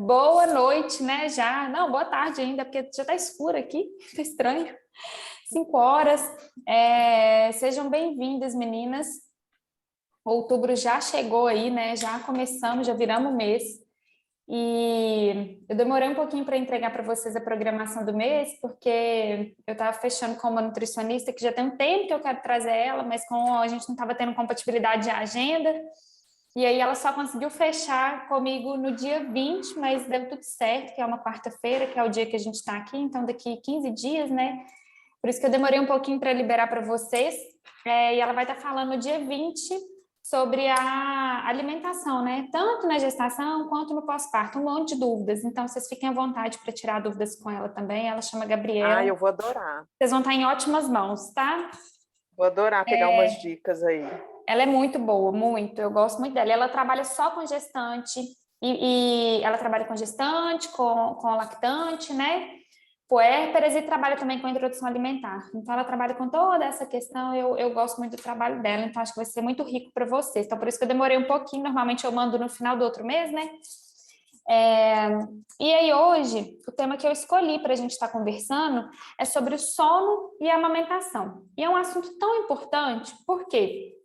Boa noite, né? Já. Não, boa tarde ainda, porque já está escuro aqui, tá estranho. 5 horas. Sejam bem-vindas, meninas. Outubro já chegou aí, né? Já começamos, já viramos o mês. E eu demorei um pouquinho para entregar para vocês a programação do mês, porque eu estava fechando com uma nutricionista que já tem um tempo que eu quero trazer ela, mas como a gente não estava tendo compatibilidade de agenda. E aí ela só conseguiu fechar comigo no dia 20, mas deu tudo certo, que é uma quarta-feira, que é o dia que a gente está aqui, então daqui 15 dias, né? Por isso que eu demorei um pouquinho para liberar para vocês. E ela vai estar falando no dia 20 sobre a alimentação, né? Tanto na gestação quanto no pós-parto, um monte de dúvidas. Então, vocês fiquem à vontade para tirar dúvidas com ela também. Ela chama Ah, Gabriela. eu vou adorar. Vocês vão estar em ótimas mãos, tá? Vou adorar pegar umas dicas aí. Ela é muito boa, muito. Eu gosto muito dela. Ela trabalha só com gestante e ela trabalha com gestante, com lactante, né? Puérperas e trabalha também com introdução alimentar. Então, ela trabalha com toda essa questão. Eu gosto muito do trabalho dela, então acho que vai ser muito rico para vocês. Então, por isso que eu demorei um pouquinho. Normalmente eu mando no final do outro mês, né? E aí, hoje, o tema que eu escolhi para a gente estar conversando é sobre o sono e a amamentação. E é um assunto tão importante, por quê?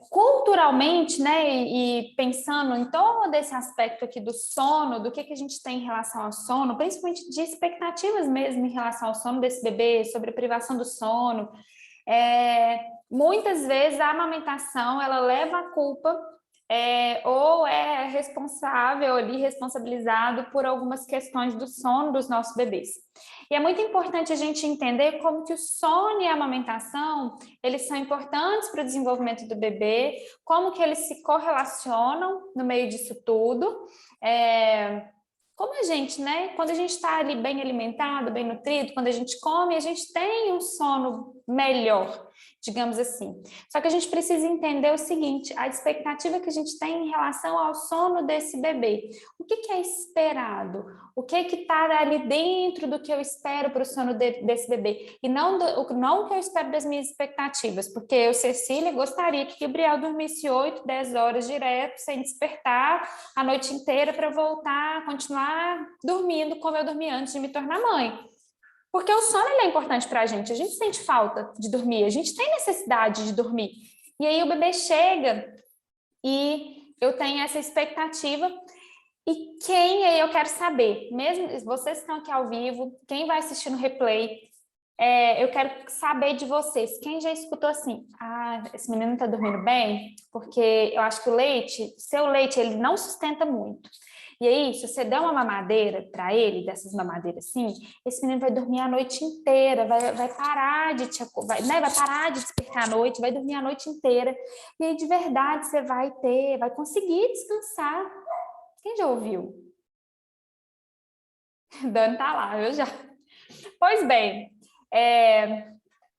Culturalmente, né, e pensando em todo esse aspecto aqui do sono, do que a gente tem em relação ao sono, principalmente de expectativas mesmo em relação ao sono desse bebê, sobre a privação do sono, muitas vezes a amamentação, ela leva a culpa ou é responsável ali, responsabilizado por algumas questões do sono dos nossos bebês. E é muito importante a gente entender como que o sono e a amamentação, eles são importantes para o desenvolvimento do bebê, como que eles se correlacionam no meio disso tudo. Como a gente, né? Quando a gente está ali bem alimentado, bem nutrido, quando a gente come, a gente tem um sono melhor, digamos assim. Só que a gente precisa entender o seguinte, a expectativa que a gente tem em relação ao sono desse bebê. O que é esperado? O que está ali dentro do que eu espero para o sono desse bebê? E não o que eu espero das minhas expectativas, porque eu, Cecília, gostaria que Gabriel dormisse 8, 10 horas direto, sem despertar a noite inteira para voltar, continuar dormindo como eu dormia antes de me tornar mãe. Porque o sono é importante para a gente sente falta de dormir, a gente tem necessidade de dormir. E aí o bebê chega e eu tenho essa expectativa. E aí eu quero saber, mesmo vocês que estão aqui ao vivo, quem vai assistir no replay, eu quero saber de vocês, quem já escutou assim, esse menino está dormindo bem, porque eu acho que seu leite, ele não sustenta muito. E aí, se você der uma mamadeira para ele, dessas mamadeiras assim, esse menino vai dormir a noite inteira, vai parar de vai parar de despertar à noite, vai dormir a noite inteira. E aí, de verdade, você vai conseguir descansar. Quem já ouviu? Dani tá lá, eu já. Pois bem,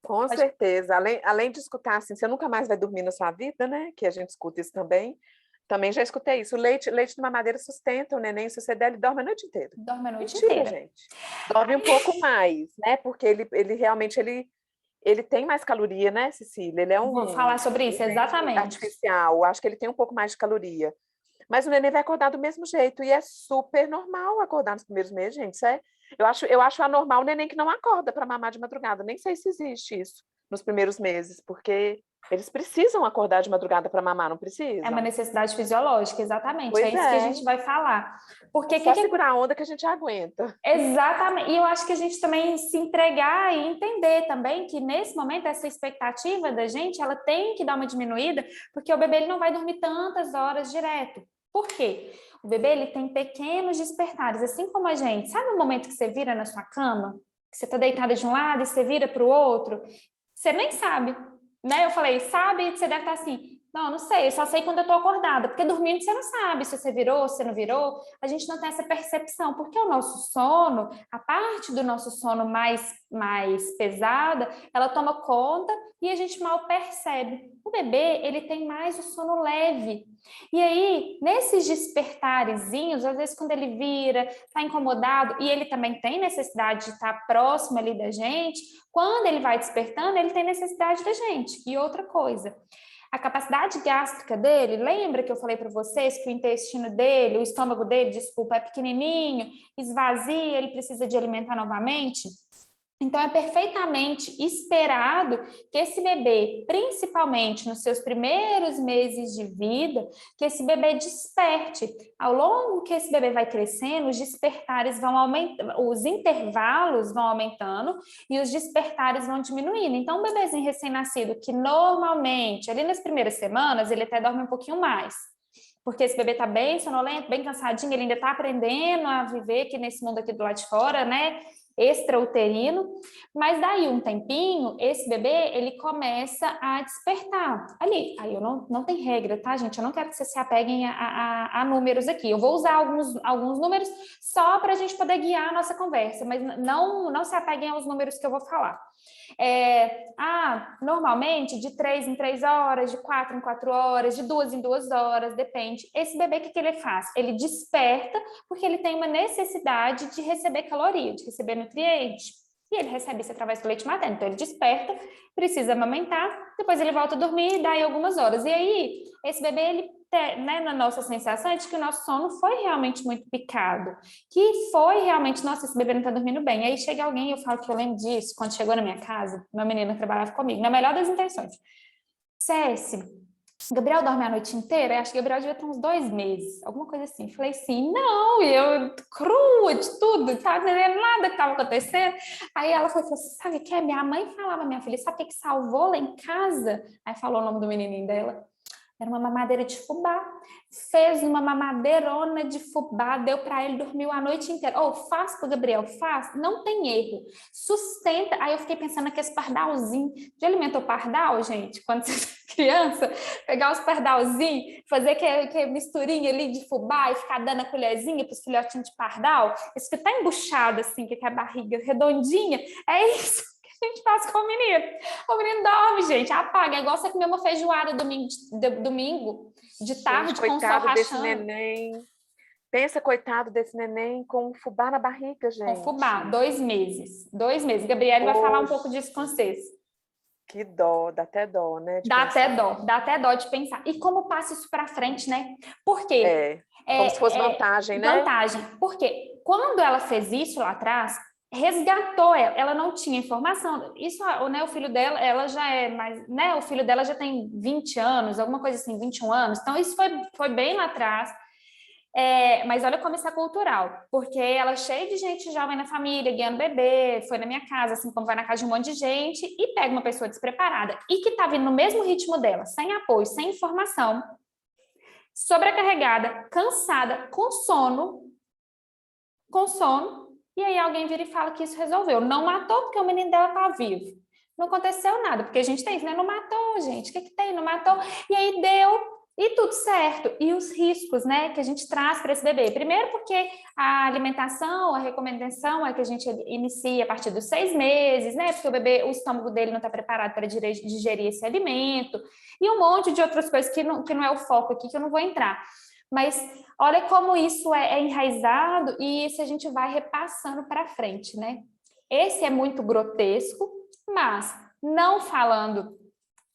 Com certeza. Além de escutar assim, você nunca mais vai dormir na sua vida, né? Que a gente escuta isso também. Também já escutei isso. O leite de mamadeira sustenta o neném. Se você der, ele dorme a noite inteira. Dorme a noite Mentira, inteira. gente. Dorme um pouco mais, né? Porque ele realmente ele tem mais caloria, né, Cecília? Ele é Vou falar sobre isso, exatamente. artificial. Acho que ele tem um pouco mais de caloria. Mas o neném vai acordar do mesmo jeito. E é super normal acordar nos primeiros meses, gente. Isso eu acho anormal o neném que não acorda para mamar de madrugada. Nem sei se existe isso nos primeiros meses, porque eles precisam acordar de madrugada para mamar, não precisam? É uma necessidade fisiológica, exatamente. Pois é isso que a gente vai falar. Porque só segurar a onda que a gente aguenta. Exatamente. E eu acho que a gente também se entregar e entender também que nesse momento essa expectativa da gente, ela tem que dar uma diminuída, porque o bebê ele não vai dormir tantas horas direto. Por quê? O bebê ele tem pequenos despertares, assim como a gente. Sabe o momento que você vira na sua cama? Que você está deitada de um lado e você vira para o outro? Você nem sabe, né? Eu falei, sabe? Você deve estar assim, não sei, eu só sei quando eu estou acordada, porque dormindo você não sabe se você virou, se você não virou, a gente não tem essa percepção, porque o nosso sono, a parte do nosso sono mais pesada, ela toma conta e a gente mal percebe. O bebê, ele tem mais o sono leve. E aí, nesses despertarezinhos, às vezes quando ele vira, está incomodado, e ele também tem necessidade de estar próximo ali da gente, quando ele vai despertando, ele tem necessidade da gente. E outra coisa, A capacidade gástrica dele, lembra que eu falei para vocês que o intestino dele, o estômago dele, desculpa, é pequenininho, esvazia, ele precisa de alimentar novamente? Então, é perfeitamente esperado que esse bebê, principalmente nos seus primeiros meses de vida, que esse bebê desperte. Ao longo que esse bebê vai crescendo, os despertares vão aumentando, os intervalos vão aumentando e os despertares vão diminuindo. Então, um bebezinho recém-nascido, que normalmente, ali nas primeiras semanas, ele até dorme um pouquinho mais. Porque esse bebê está bem sonolento, bem cansadinho, ele ainda está aprendendo a viver aqui nesse mundo aqui do lado de fora, né? Extrauterino, mas daí um tempinho, esse bebê, ele começa a despertar. Ali, aí eu não tem regra, tá, gente? Eu não quero que vocês se apeguem a números aqui. Eu vou usar alguns números só para a gente poder guiar a nossa conversa, mas não se apeguem aos números que eu vou falar. Normalmente de 3 em 3 horas, de 4 em 4 horas, de 2 em 2 horas, depende. Esse bebê, o que ele faz? Ele desperta porque ele tem uma necessidade de receber caloria, de receber nutriente. E ele recebe isso através do leite materno. Então, ele desperta, precisa amamentar, depois ele volta a dormir e dá aí algumas horas. E aí, esse bebê, ele, né, na nossa sensação é de que o nosso sono foi realmente muito picado, que foi realmente, nossa, esse bebê não tá dormindo bem. Aí chega alguém, eu falo que eu lembro disso, quando chegou na minha casa, uma menina que trabalhava comigo, na melhor das intenções. Céci, Gabriel dorme a noite inteira? Eu acho que Gabriel devia ter uns 2 meses, alguma coisa assim. Falei assim, não, e eu crua de tudo, não estava entendendo nada que estava acontecendo. Aí ela falou assim, sabe o que é? Minha mãe falava, minha filha, sabe o que salvou lá em casa? Aí falou o nome do menininho dela. Era uma mamadeira de fubá. Fez uma mamadeirona de fubá, deu para ele, dormiu a noite inteira. Faz pro Gabriel, faz, não tem erro. Sustenta. Aí eu fiquei pensando naquele pardalzinho. Já alimentou pardal, gente? Quando você é criança, pegar os pardalzinhos, fazer que misturinha ali de fubá e ficar dando a colherzinha para os filhotinhos de pardal. Esse que tá embuchado assim, que é a barriga redondinha. É isso a gente faz com o menino. O menino dorme, gente, apaga. É igual você comer uma feijoada domingo de tarde, gente, com o sol rachando. Neném. Pensa, coitado desse neném com um fubá na barriga, gente. Com fubá, 2 meses. 2 meses. Gabriele vai falar um pouco disso com vocês. Que dó, dá até dó, né? Dá até dó de pensar. E como passa isso para frente, né? Por quê? Como se fosse vantagem, né? Vantagem. Porque quando ela fez isso lá atrás, resgatou ela não tinha informação. Isso, né, o filho dela, ela já é mais, né, o filho dela já tem 20 anos, alguma coisa assim, 21 anos. Então, isso foi bem lá atrás. Mas olha como isso é cultural, porque ela é cheia de gente jovem na família, guiando bebê, foi na minha casa, assim como vai na casa de um monte de gente, e pega uma pessoa despreparada e que tá vindo no mesmo ritmo dela, sem apoio, sem informação, sobrecarregada, cansada, com sono, e aí alguém vira e fala que isso resolveu. Não matou porque o menino dela tá vivo. Não aconteceu nada, porque a gente tem isso, né? Não matou, gente. O que tem? Não matou. E aí deu, e tudo certo. E os riscos, né, que a gente traz para esse bebê? Primeiro porque a alimentação, a recomendação é que a gente inicie a partir dos 6 meses, né? Porque o bebê, o estômago dele não está preparado para digerir esse alimento. E um monte de outras coisas que não é o foco aqui, que eu não vou entrar. Mas olha como isso é enraizado e isso a gente vai repassando para frente, né? Esse é muito grotesco, mas não falando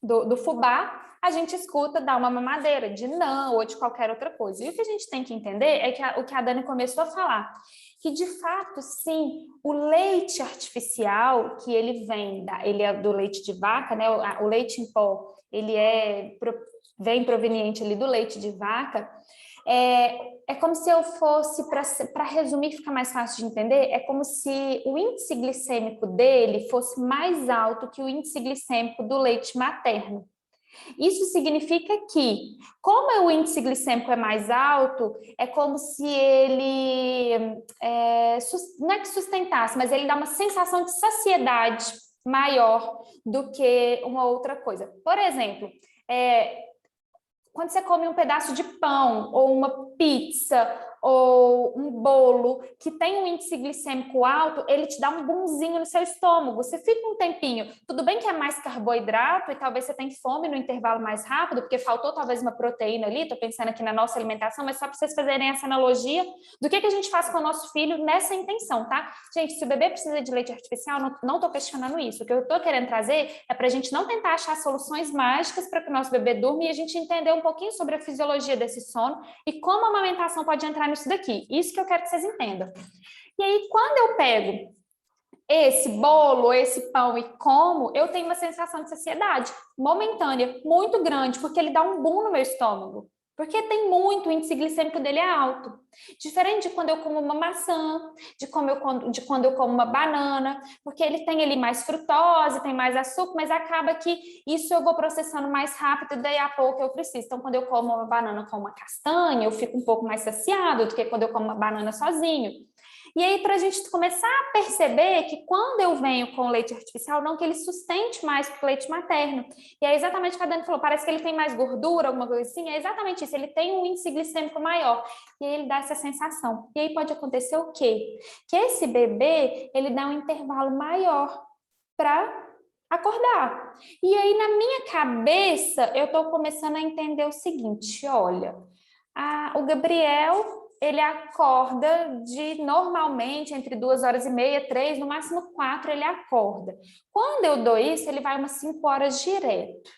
do fubá, a gente escuta dar uma mamadeira de não ou de qualquer outra coisa. E o que a gente tem que entender é que o que a Dani começou a falar, que de fato, sim, o leite artificial, que ele vem, ele é do leite de vaca, né? O leite em pó, ele vem proveniente ali do leite de vaca. É como se eu fosse, para resumir, ficar mais fácil de entender, é como se o índice glicêmico dele fosse mais alto que o índice glicêmico do leite materno. Isso significa que, como o índice glicêmico é mais alto, é como se ele, não é que sustentasse, mas ele dá uma sensação de saciedade maior do que uma outra coisa. Por exemplo, quando você come um pedaço de pão ou uma pizza ou um bolo que tem um índice glicêmico alto, ele te dá um bonzinho no seu estômago. Você fica um tempinho. Tudo bem que é mais carboidrato e talvez você tenha fome no intervalo mais rápido, porque faltou talvez uma proteína ali, estou pensando aqui na nossa alimentação, mas só para vocês fazerem essa analogia do que a gente faz com o nosso filho nessa intenção, tá? Gente, se o bebê precisa de leite artificial, não estou questionando isso. O que eu estou querendo trazer é para a gente não tentar achar soluções mágicas para que o nosso bebê durma e a gente entender um pouquinho sobre a fisiologia desse sono e como a amamentação pode entrar nisso daqui. Isso que eu quero que vocês entendam. E aí, quando eu pego esse bolo, esse pão e como, eu tenho uma sensação de saciedade momentânea, muito grande, porque ele dá um boom no meu estômago. Porque tem muito, o índice glicêmico dele é alto. Diferente de quando eu como uma maçã, de quando eu como uma banana, porque ele tem ali mais frutose, tem mais açúcar, mas acaba que isso eu vou processando mais rápido e daí a pouco eu preciso. Então, quando eu como uma banana com uma castanha, eu fico um pouco mais saciado do que quando eu como uma banana sozinho. E aí, para a gente começar a perceber que quando eu venho com leite artificial, não que ele sustente mais que o leite materno. E é exatamente o que a Dani falou, parece que ele tem mais gordura, alguma coisa assim, é exatamente isso, ele tem um índice glicêmico maior. E aí ele dá essa sensação. E aí pode acontecer o quê? Que esse bebê, ele dá um intervalo maior para acordar. E aí, na minha cabeça, eu estou começando a entender o seguinte, olha, o Gabriel... ele acorda normalmente entre 2h30, 3, no máximo 4 ele acorda. Quando eu dou isso, ele vai umas 5 horas direto.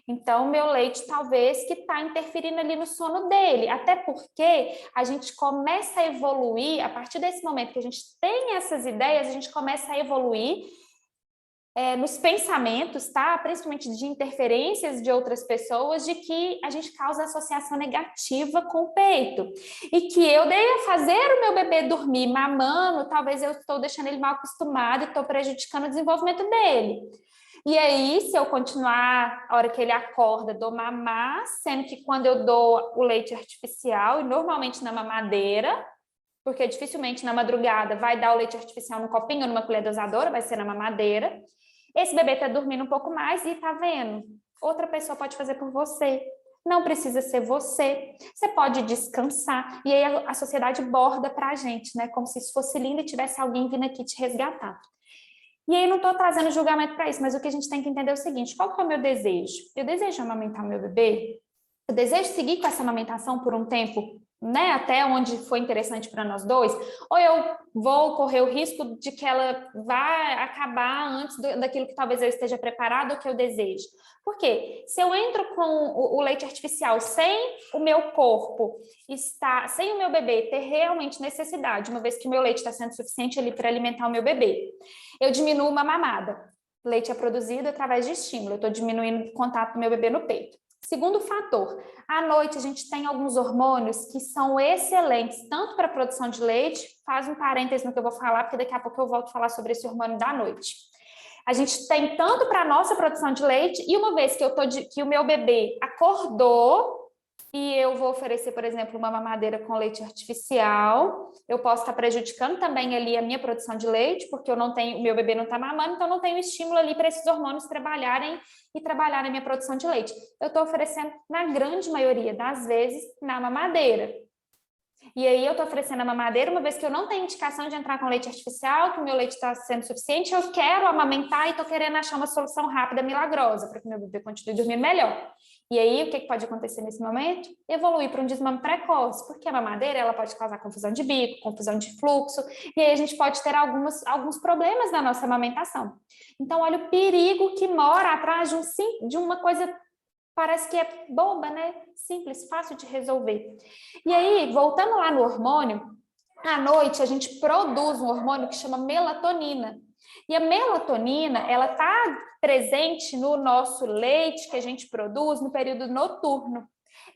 Então, meu leite talvez que está interferindo ali no sono dele, até porque a gente começa a evoluir, a partir desse momento que a gente tem essas ideias, a gente começa a evoluir nos pensamentos, tá? Principalmente de interferências de outras pessoas, de que a gente causa associação negativa com o peito. E que eu dei a fazer o meu bebê dormir mamando, talvez eu estou deixando ele mal acostumado e estou prejudicando o desenvolvimento dele. E aí, se eu continuar, a hora que ele acorda, dou mamar, sendo que quando eu dou o leite artificial, e normalmente na mamadeira, porque dificilmente na madrugada vai dar o leite artificial num copinho ou numa colher dosadora, vai ser na mamadeira. Esse bebê está dormindo um pouco mais e tá vendo? Outra pessoa pode fazer por você. Não precisa ser você. Você pode descansar. E aí a sociedade borda para a gente, né? Como se isso fosse lindo e tivesse alguém vindo aqui te resgatar. E aí não estou trazendo julgamento para isso, mas o que a gente tem que entender é o seguinte, qual que é o meu desejo? Eu desejo amamentar meu bebê? Eu desejo seguir com essa amamentação por um tempo, né, até onde foi interessante para nós dois, ou eu vou correr o risco de que ela vai acabar antes daquilo que talvez eu esteja preparado ou que eu desejo. Por quê? Se eu entro com o leite artificial sem o meu corpo sem o meu bebê ter realmente necessidade, uma vez que o meu leite está sendo suficiente ali para alimentar o meu bebê, eu diminuo uma mamada. O leite é produzido através de estímulo, eu estou diminuindo o contato do meu bebê no peito. Segundo fator, à noite a gente tem alguns hormônios que são excelentes, tanto para a produção de leite, faz um parênteses no que eu vou falar, porque daqui a pouco eu volto a falar sobre esse hormônio da noite. A gente tem tanto para a nossa produção de leite, e uma vez que o meu bebê acordou, e eu vou oferecer, por exemplo, uma mamadeira com leite artificial, eu posso estar prejudicando também ali a minha produção de leite, porque o meu bebê não está mamando, então não tenho estímulo ali para esses hormônios trabalharem a minha produção de leite. Eu estou oferecendo, na grande maioria das vezes, na mamadeira. E aí eu estou oferecendo a mamadeira, uma vez que eu não tenho indicação de entrar com leite artificial, que o meu leite está sendo suficiente, eu quero amamentar e estou querendo achar uma solução rápida, milagrosa, para que meu bebê continue dormindo melhor. E aí, o que pode acontecer nesse momento? Evoluir para um desmame precoce, porque a mamadeira ela pode causar confusão de bico, confusão de fluxo, e aí a gente pode ter alguns problemas na nossa amamentação. Então, olha o perigo que mora atrás de uma coisa, parece que é boba, né? Simples, fácil de resolver. E aí, voltando lá no hormônio, à noite a gente produz um hormônio que chama melatonina. E a melatonina, ela está presente no nosso leite que a gente produz no período noturno.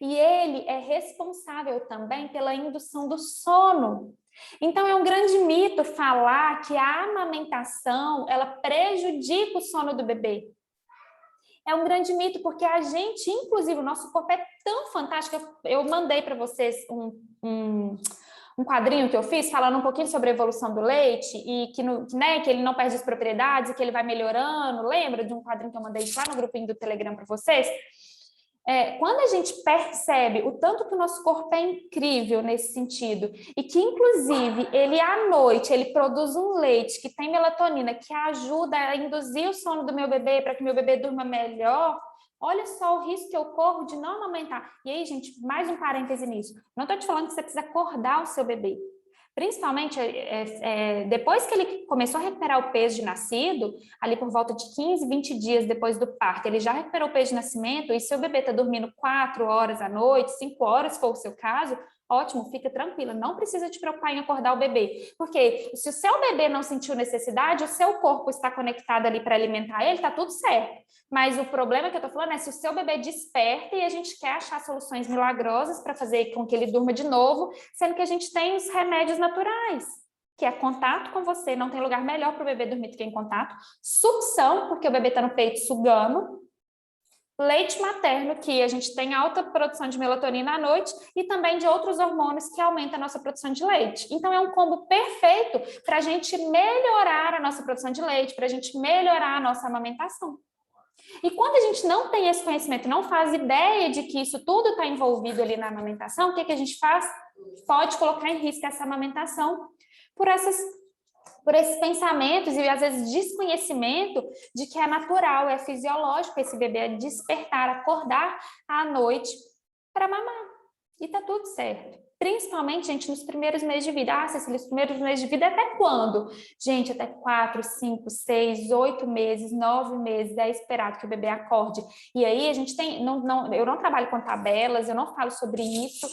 E ele é responsável também pela indução do sono. Então, é um grande mito falar que a amamentação, ela prejudica o sono do bebê. É um grande mito, porque a gente, inclusive, o nosso corpo é tão fantástico. Eu mandei para vocês um quadrinho que eu fiz falando um pouquinho sobre a evolução do leite e que ele não perde as propriedades e que ele vai melhorando. Lembra de um quadrinho que eu mandei lá no grupinho do Telegram para vocês? Quando a gente percebe o tanto que o nosso corpo é incrível nesse sentido, e que, inclusive, ele à noite, ele produz um leite que tem melatonina, que ajuda a induzir o sono do meu bebê para que meu bebê durma melhor, olha só o risco que eu corro de não amamentar. E aí, gente, mais um parêntese nisso. Não estou te falando que você precisa acordar o seu bebê. Principalmente depois que ele começou a recuperar o peso de nascido, ali por volta de 15, 20 dias depois do parto, ele já recuperou o peso de nascimento, e se o bebê está dormindo 4 horas à noite, 5 horas, se for o seu caso, ótimo, fica tranquila, não precisa te preocupar em acordar o bebê, porque se o seu bebê não sentiu necessidade, o seu corpo está conectado ali para alimentar ele, está tudo certo. Mas o problema que eu estou falando é se o seu bebê desperta e a gente quer achar soluções milagrosas para fazer com que ele durma de novo, sendo que a gente tem os remédios naturais, que é contato com você, não tem lugar melhor para o bebê dormir do que em contato, sucção, porque o bebê está no peito sugando, leite materno, que a gente tem alta produção de melatonina à noite, e também de outros hormônios que aumentam a nossa produção de leite. Então, é um combo perfeito para a gente melhorar a nossa produção de leite, para a gente melhorar a nossa amamentação. E quando a gente não tem esse conhecimento, não faz ideia de que isso tudo está envolvido ali na amamentação, o que a gente faz? Pode colocar em risco essa amamentação por esses pensamentos e, às vezes, desconhecimento de que é natural, é fisiológico esse bebê despertar, acordar à noite para mamar. E tá tudo certo. Principalmente, gente, nos primeiros meses de vida. Ah, Cecília, os primeiros meses de vida até quando? Gente, até 4, 5, 6, 8 meses, 9 meses é esperado que o bebê acorde. E aí a gente tem... eu não trabalho com tabelas, eu não falo sobre isso,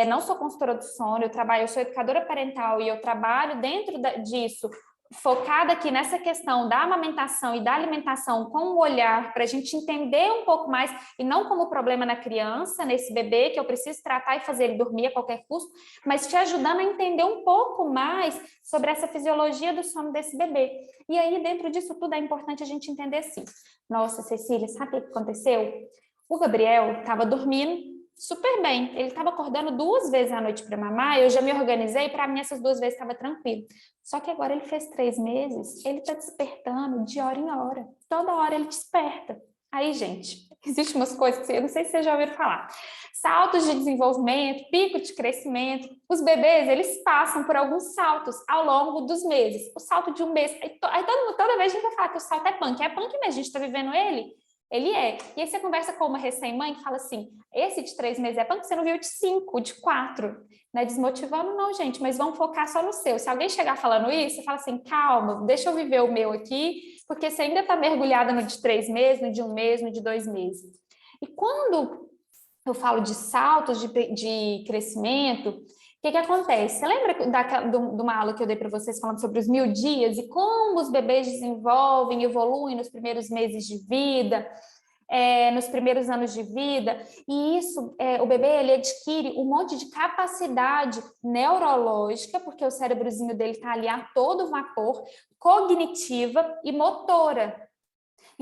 não sou consultora do sono, eu sou educadora parental e eu trabalho dentro disso, focada aqui nessa questão da amamentação e da alimentação com o olhar para a gente entender um pouco mais, e não como problema na criança, nesse bebê, que eu preciso tratar e fazer ele dormir a qualquer custo, mas te ajudando a entender um pouco mais sobre essa fisiologia do sono desse bebê. E aí, dentro disso tudo, é importante a gente entender assim, nossa, Cecília, sabe o que aconteceu? O Gabriel estava dormindo super bem, ele estava acordando 2 vezes à noite para mamar, eu já me organizei, para mim essas 2 vezes estava tranquilo. Só que agora ele fez 3 meses, ele está despertando de hora em hora, toda hora ele desperta. Aí, gente, existem umas coisas que eu não sei se vocês já ouviram falar. Saltos de desenvolvimento, pico de crescimento. Os bebês, eles passam por alguns saltos ao longo dos meses. O salto de um mês, aí toda vez a gente vai falar que o salto é punk mesmo, a gente está vivendo ele. Ele é. E aí você conversa com uma recém-mãe que fala assim, esse de 3 meses é punk, você não viu de 5, de 4. Não é desmotivando não, gente, mas vamos focar só no seu. Se alguém chegar falando isso, você fala assim, calma, deixa eu viver o meu aqui, porque você ainda está mergulhada no de 3 meses, no de 1 mês, no de 2 meses. E quando eu falo de saltos de crescimento, o que acontece? Você lembra de uma aula que eu dei para vocês falando sobre os 1000 dias e como os bebês desenvolvem, evoluem nos primeiros meses de vida, nos primeiros anos de vida? E isso, o bebê ele adquire um monte de capacidade neurológica, porque o cérebrozinho dele está ali a todo vapor, cognitiva e motora.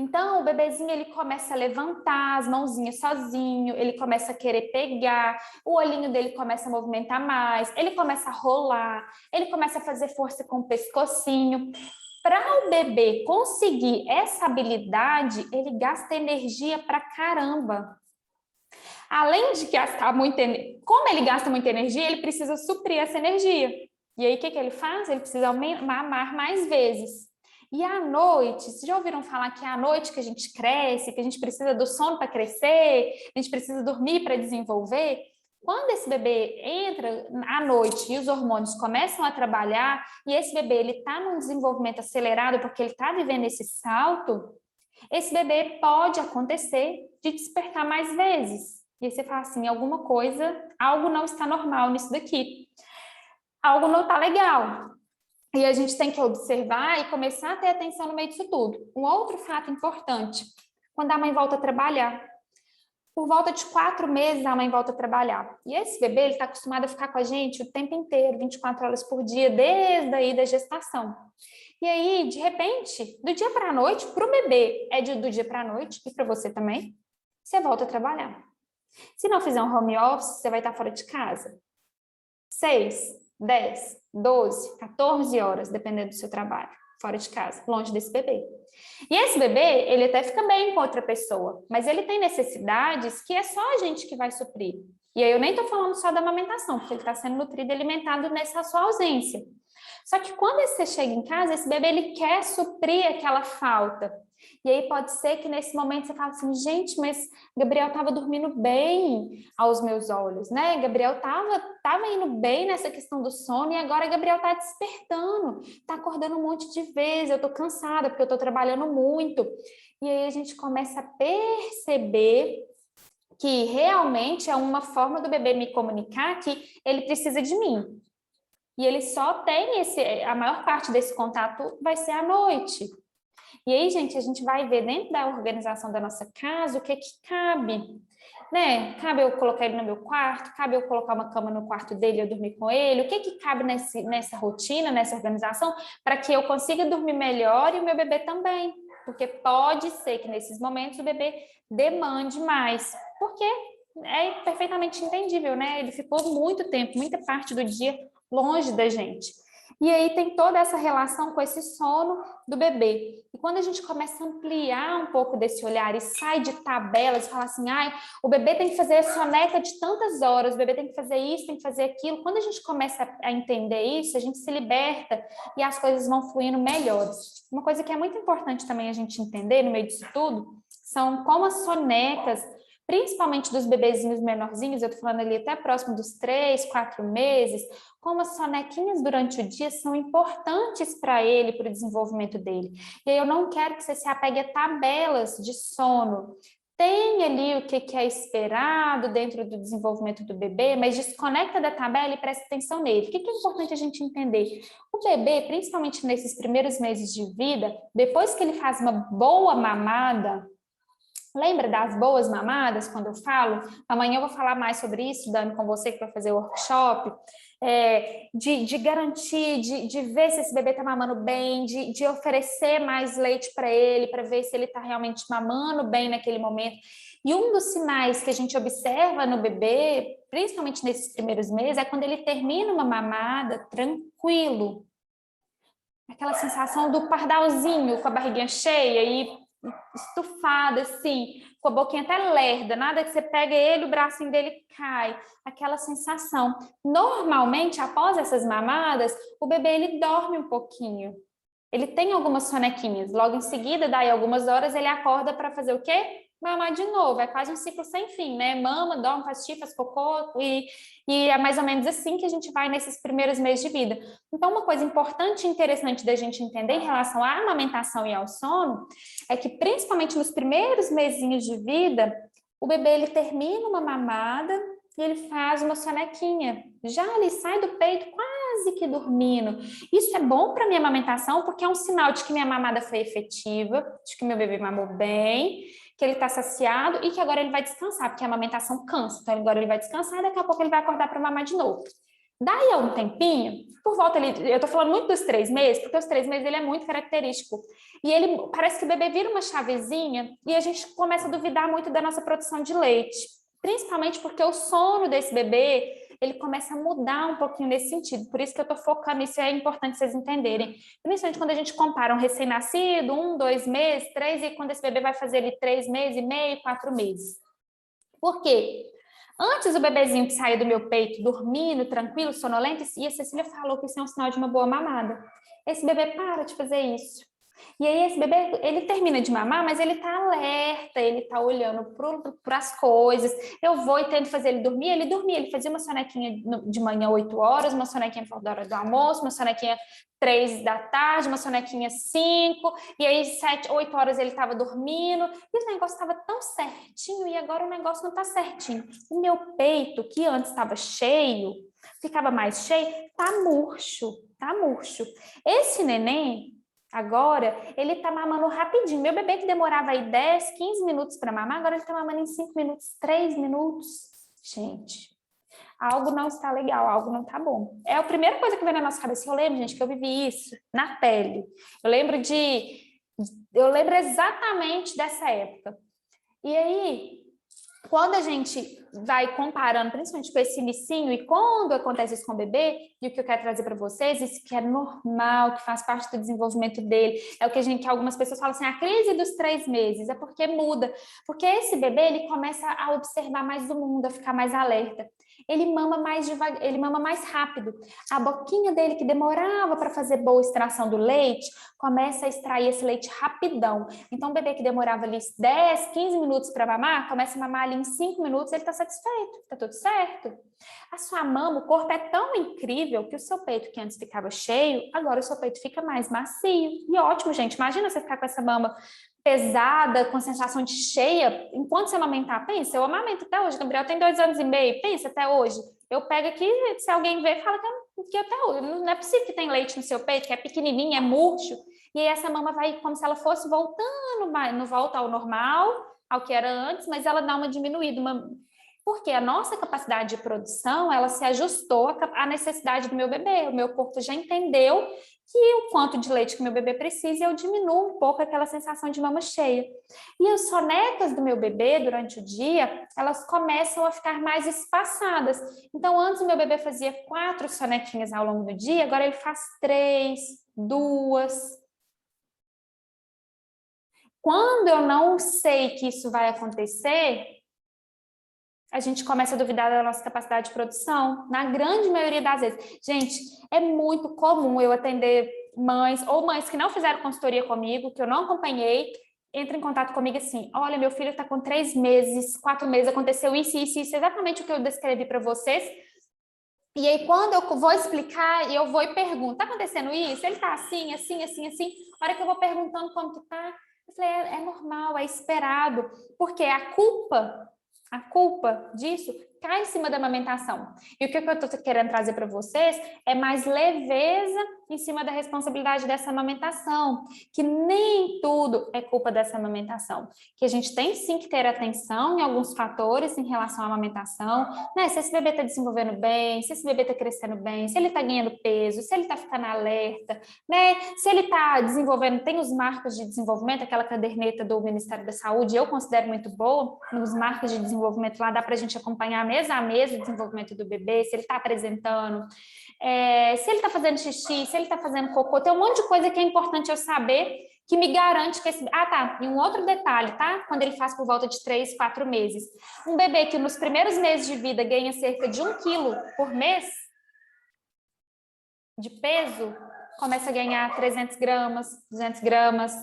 Então, o bebezinho, ele começa a levantar as mãozinhas sozinho, ele começa a querer pegar, o olhinho dele começa a movimentar mais, ele começa a rolar, ele começa a fazer força com o pescocinho. Para o bebê conseguir essa habilidade, ele gasta energia pra caramba. Além de gastar muita energia, como ele gasta muita energia, ele precisa suprir essa energia. E aí, o que ele faz? Ele precisa mamar mais vezes. E à noite, vocês já ouviram falar que é à noite que a gente cresce, que a gente precisa do sono para crescer, a gente precisa dormir para desenvolver? Quando esse bebê entra à noite e os hormônios começam a trabalhar, e esse bebê está num desenvolvimento acelerado porque ele está vivendo esse salto, esse bebê pode acontecer de despertar mais vezes. E aí você fala assim, alguma coisa, algo não está normal nisso daqui. Algo não está legal. E a gente tem que observar e começar a ter atenção no meio disso tudo. Um outro fato importante, quando a mãe volta a trabalhar. Por volta de 4 meses, a mãe volta a trabalhar. E esse bebê, ele está acostumado a ficar com a gente o tempo inteiro, 24 horas por dia, desde aí da gestação. E aí, de repente, do dia para a noite, para o bebê é do dia para a noite, e para você também, você volta a trabalhar. Se não fizer um home office, você vai estar fora de casa. 6, 10, 12, 14 horas, dependendo do seu trabalho. fora de casa, longe desse bebê. E esse bebê, ele até fica bem com outra pessoa, mas ele tem necessidades que é só a gente que vai suprir. E aí eu nem estou falando só da amamentação, porque ele está sendo nutrido e alimentado nessa sua ausência. Só que quando você chega em casa, esse bebê ele quer suprir aquela falta. E aí pode ser que nesse momento você fala assim, gente, mas Gabriel estava dormindo bem aos meus olhos, né? Gabriel estava indo bem nessa questão do sono e agora Gabriel está despertando, está acordando um monte de vezes, eu estou cansada porque eu estou trabalhando muito. E aí a gente começa a perceber que realmente é uma forma do bebê me comunicar que ele precisa de mim. E ele só tem a maior parte desse contato vai ser à noite. E aí, gente, a gente vai ver dentro da organização da nossa casa o que cabe, né? Cabe eu colocar ele no meu quarto, cabe eu colocar uma cama no quarto dele e eu dormir com ele, o que cabe nessa rotina, nessa organização, para que eu consiga dormir melhor e o meu bebê também. Porque pode ser que nesses momentos o bebê demande mais, porque é perfeitamente entendível, né? Ele ficou muito tempo, muita parte do dia longe da gente. E aí tem toda essa relação com esse sono do bebê. E quando a gente começa a ampliar um pouco desse olhar e sai de tabelas e fala assim, ai, o bebê tem que fazer a soneca de tantas horas, o bebê tem que fazer isso, tem que fazer aquilo. Quando a gente começa a entender isso, a gente se liberta e as coisas vão fluindo melhores. Uma coisa que é muito importante também a gente entender no meio disso tudo são como as sonecas, principalmente dos bebezinhos menorzinhos, eu tô falando ali até próximo dos 3, 4 meses, como as sonequinhas durante o dia são importantes para ele, para o desenvolvimento dele. E aí eu não quero que você se apegue a tabelas de sono. Tem ali o que é esperado dentro do desenvolvimento do bebê, mas desconecta da tabela e presta atenção nele. O que é importante a gente entender? O bebê, principalmente nesses primeiros meses de vida, depois que ele faz uma boa mamada, lembra das boas mamadas, quando eu falo? Amanhã eu vou falar mais sobre isso, Dani, com você que vai fazer o workshop, de garantir, de ver se esse bebê está mamando bem, de oferecer mais leite para ele, para ver se ele está realmente mamando bem naquele momento. E um dos sinais que a gente observa no bebê, principalmente nesses primeiros meses, é quando ele termina uma mamada tranquilo. Aquela sensação do pardalzinho com a barriguinha cheia e estufada, assim, com a boquinha até lerda, nada que você pega ele, o bracinho dele cai, aquela sensação. Normalmente, após essas mamadas, o bebê, ele dorme um pouquinho. Ele tem algumas sonequinhas. Logo em seguida, daí algumas horas, ele acorda para fazer o quê? Mamar de novo. É quase um ciclo sem fim, né? Mama, dorme, faz xixi, faz cocô e é mais ou menos assim que a gente vai nesses primeiros meses de vida. Então, uma coisa importante e interessante da gente entender em relação à amamentação e ao sono é que, principalmente nos primeiros mesinhos de vida, o bebê, ele termina uma mamada e ele faz uma sonequinha. Já ele sai do peito quase que dormindo. Isso é bom para minha amamentação, porque é um sinal de que minha mamada foi efetiva, de que meu bebê mamou bem, que ele está saciado e que agora ele vai descansar, porque a amamentação cansa. Então, agora ele vai descansar e daqui a pouco ele vai acordar para mamar de novo. Daí a um tempinho, por volta ali, eu estou falando muito dos 3 meses, porque os 3 meses ele é muito característico. E ele parece que o bebê vira uma chavezinha e a gente começa a duvidar muito da nossa produção de leite. Principalmente porque o sono desse bebê, ele começa a mudar um pouquinho nesse sentido. Por isso que eu estou focando nisso, é importante vocês entenderem. Principalmente quando a gente compara um recém-nascido, 1, 2 meses, 3, e quando esse bebê vai fazer ele 3 meses e meio, 4 meses. Por quê? Antes o bebezinho que saía do meu peito dormindo, tranquilo, sonolento, e a Cecília falou que isso é um sinal de uma boa mamada. Esse bebê para de fazer isso. E aí esse bebê, ele termina de mamar, mas ele tá alerta, ele tá olhando para as coisas. Eu vou e tento fazer ele dormir. Ele dormia, ele fazia uma sonequinha de manhã 8 horas, uma sonequinha fora da hora do almoço, uma sonequinha 3 da tarde, uma sonequinha 5, e aí 7, 8 horas ele estava dormindo, e o negócio estava tão certinho, e agora o negócio não está certinho. O meu peito, que antes estava cheio, ficava mais cheio, tá murcho, tá murcho. Esse neném, agora, ele tá mamando rapidinho. Meu bebê que demorava aí 10, 15 minutos para mamar, agora ele tá mamando em 5 minutos, 3 minutos. Gente, algo não está legal, algo não tá bom. É a primeira coisa que vem na nossa cabeça. Eu lembro, gente, que eu vivi isso na pele. Eu lembro exatamente dessa época. E aí, quando a gente vai comparando, principalmente com esse inicinho, e quando acontece isso com o bebê, e o que eu quero trazer para vocês, isso que é normal, que faz parte do desenvolvimento dele, é o que algumas pessoas falam assim, a crise dos 3 meses, é porque muda, porque esse bebê, ele começa a observar mais o mundo, a ficar mais alerta. Ele mama mais devagar, ele mama mais rápido. A boquinha dele, que demorava para fazer boa extração do leite, começa a extrair esse leite rapidão. Então, o bebê que demorava ali 10, 15 minutos para mamar, começa a mamar ali em 5 minutos, ele está satisfeito, está tudo certo. A sua mama, o corpo é tão incrível que o seu peito, que antes ficava cheio, agora o seu peito fica mais macio. E ótimo, gente. Imagina você ficar com essa mama pesada, com sensação de cheia, enquanto você amamentar. Pensa, eu amamento até hoje. O Gabriel tem 2 anos e meio, pensa até hoje. Eu pego aqui, se alguém ver, fala que até hoje. Não é possível que tem leite no seu peito, que é pequenininho, é murcho. E aí essa mama vai como se ela fosse voltando, não volta ao normal, ao que era antes, mas ela dá uma diminuída, porque a nossa capacidade de produção, ela se ajustou à necessidade do meu bebê. O meu corpo já entendeu que o quanto de leite que meu bebê precisa, eu diminuo um pouco aquela sensação de mama cheia. E as sonecas do meu bebê, durante o dia, elas começam a ficar mais espaçadas. Então, antes o meu bebê fazia 4 sonequinhas ao longo do dia, agora ele faz 3, 2. Quando eu não sei que isso vai acontecer, a gente começa a duvidar da nossa capacidade de produção, na grande maioria das vezes. Gente, é muito comum eu atender mães, ou mães que não fizeram consultoria comigo, que eu não acompanhei, entram em contato comigo assim, olha, meu filho está com 3 meses, 4 meses, aconteceu isso, exatamente o que eu descrevi para vocês. E aí, quando eu vou explicar, eu vou e pergunto, está acontecendo isso? Ele está assim, assim, assim, assim. A hora que eu vou perguntando como que está, eu falei, é normal, é esperado, porque a culpa disso cai em cima da amamentação. E o que eu estou querendo trazer para vocês é mais leveza em cima da responsabilidade dessa amamentação, que nem tudo é culpa dessa amamentação, que a gente tem sim que ter atenção em alguns fatores em relação à amamentação, né? Se esse bebê está desenvolvendo bem, se esse bebê está crescendo bem, se ele está ganhando peso, se ele está ficando alerta, né? Se ele está desenvolvendo, tem os marcos de desenvolvimento, aquela caderneta do Ministério da Saúde, eu considero muito boa, nos marcos de desenvolvimento lá dá para a gente acompanhar mês a mês o desenvolvimento do bebê, se ele está apresentando, se ele está fazendo xixi, se ele está fazendo cocô, tem um monte de coisa que é importante eu saber, que me garante que esse... Ah, tá, e um outro detalhe, tá? Quando ele faz por volta de 3, 4 meses. Um bebê que nos primeiros meses de vida ganha cerca de 1 quilo por mês de peso, começa a ganhar 300 gramas, 200 gramas.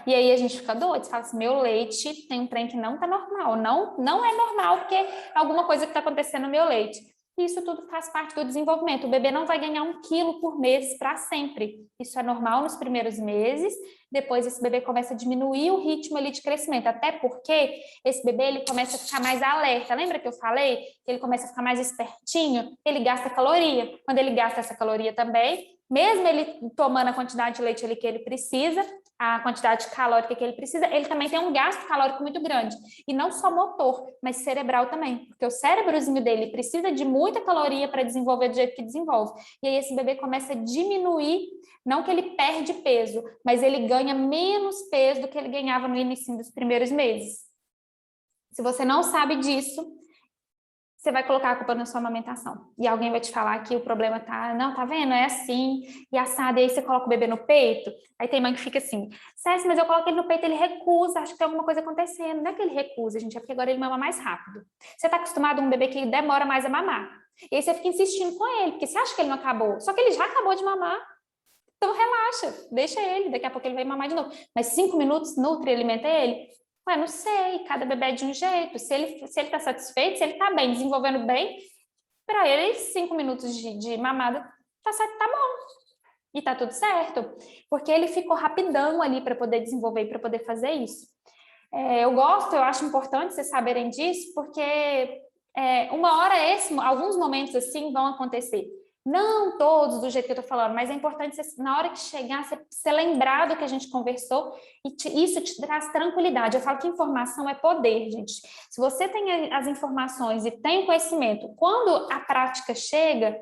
E aí a gente fica doido, fala assim, meu leite tem um trem que não tá normal, não é normal porque é alguma coisa que tá acontecendo no meu leite. Isso tudo faz parte do desenvolvimento. O bebê não vai ganhar 1 quilo por mês para sempre. Isso é normal nos primeiros meses, depois esse bebê começa a diminuir o ritmo ali de crescimento, até porque esse bebê ele começa a ficar mais alerta. Lembra que eu falei que ele começa a ficar mais espertinho? Ele gasta caloria. Quando ele gasta essa caloria também, mesmo ele tomando a quantidade de leite ali que ele precisa, a quantidade calórica que ele precisa, ele também tem um gasto calórico muito grande. E não só motor, mas cerebral também. Porque o cérebrozinho dele precisa de muita caloria para desenvolver do jeito que desenvolve. E aí esse bebê começa a diminuir, não que ele perde peso, mas ele ganha menos peso do que ele ganhava no início dos primeiros meses. Se você não sabe disso, você vai colocar a culpa na sua amamentação. E alguém vai te falar que o problema tá, não, tá vendo? É assim, e assado, e aí você coloca o bebê no peito. Aí tem mãe que fica assim, Cécia, mas eu coloco ele no peito, ele recusa, acho que tem alguma coisa acontecendo. Não é que ele recusa, gente, é porque agora ele mama mais rápido. Você tá acostumado a um bebê que demora mais a mamar. E aí você fica insistindo com ele, porque você acha que ele não acabou. Só que ele já acabou de mamar. Então relaxa, deixa ele, daqui a pouco ele vai mamar de novo. Mas 5 minutos, nutre e alimenta ele. Ué, não sei, cada bebê é de um jeito. Se ele está satisfeito, se ele está bem, desenvolvendo bem, para ele 5 minutos de mamada tá bom. E tá tudo certo. Porque ele ficou rapidão ali para poder desenvolver e para poder fazer isso. Eu acho importante vocês saberem disso, porque uma hora alguns momentos assim vão acontecer. Não todos do jeito que eu estou falando, mas é importante você, na hora que chegar, você lembrar do que a gente conversou e isso te traz tranquilidade. Eu falo que informação é poder, gente. Se você tem as informações e tem o conhecimento, quando a prática chega,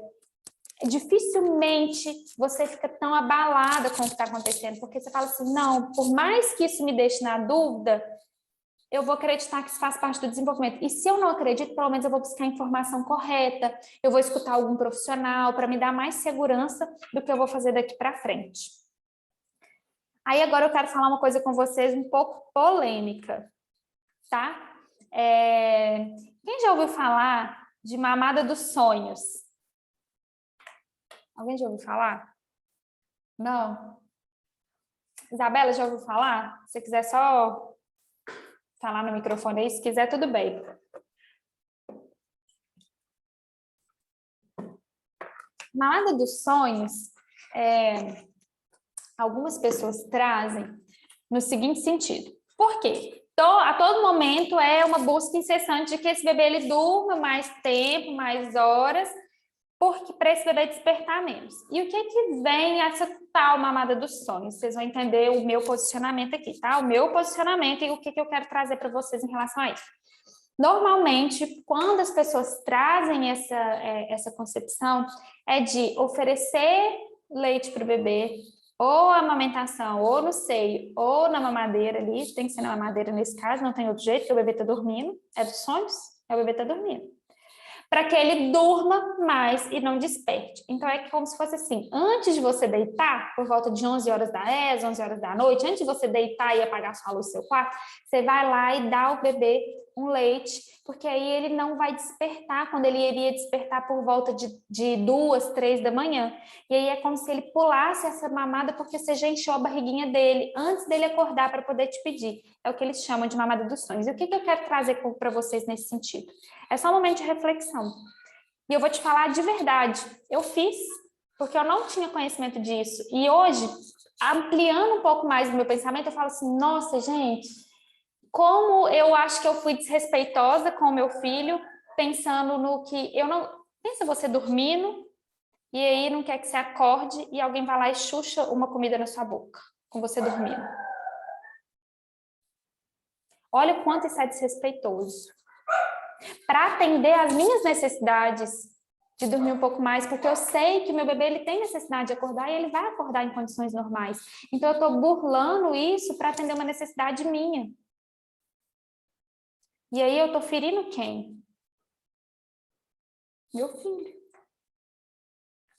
dificilmente você fica tão abalada com o que está acontecendo, porque você fala assim, não, por mais que isso me deixe na dúvida, eu vou acreditar que isso faz parte do desenvolvimento. E se eu não acredito, pelo menos eu vou buscar a informação correta, eu vou escutar algum profissional para me dar mais segurança do que eu vou fazer daqui para frente. Aí agora eu quero falar uma coisa com vocês um pouco polêmica, tá? Quem já ouviu falar de mamada dos sonhos? Alguém já ouviu falar? Não? Isabela, já ouviu falar? Se você quiser só falar no microfone aí, se quiser, tudo bem. Mamada dos sonhos, algumas pessoas trazem no seguinte sentido. Por quê? A todo momento é uma busca incessante de que esse bebê ele durma mais tempo, mais horas, porque para esse bebê despertar menos. E o que vem essa tal mamada dos sonhos? Vocês vão entender o meu posicionamento aqui, tá? O meu posicionamento e o que eu quero trazer para vocês em relação a isso. Normalmente, quando as pessoas trazem essa concepção, é de oferecer leite para o bebê, ou amamentação, ou no seio, ou na mamadeira ali, tem que ser na mamadeira nesse caso, não tem outro jeito, porque o bebê está dormindo, é dos sonhos, o bebê está dormindo. Para que ele durma mais e não desperte. Então, é como se fosse assim, antes de você deitar, por volta de 11 horas da 11 horas da noite, antes de você deitar e apagar sua luz do seu quarto, você vai lá e dá ao bebê um leite, porque aí ele não vai despertar quando ele iria despertar por volta de 2, 3 da manhã. E aí é como se ele pulasse essa mamada, porque você já encheu a barriguinha dele antes dele acordar para poder te pedir. É o que eles chamam de mamada dos sonhos. E o que eu quero trazer para vocês nesse sentido? É só um momento de reflexão. E eu vou te falar de verdade. Eu fiz, porque eu não tinha conhecimento disso. E hoje, ampliando um pouco mais o meu pensamento, eu falo assim, nossa, gente, como eu acho que eu fui desrespeitosa com o meu filho, pensando no que eu não... Pensa você dormindo, e aí não quer que você acorde, e alguém vai lá e xuxa uma comida na sua boca, com você dormindo. Olha o quanto isso é desrespeitoso. Para atender às minhas necessidades de dormir um pouco mais, porque eu sei que meu bebê ele tem necessidade de acordar e ele vai acordar em condições normais. Então, eu estou burlando isso para atender uma necessidade minha. E aí eu estou ferindo quem? Meu filho.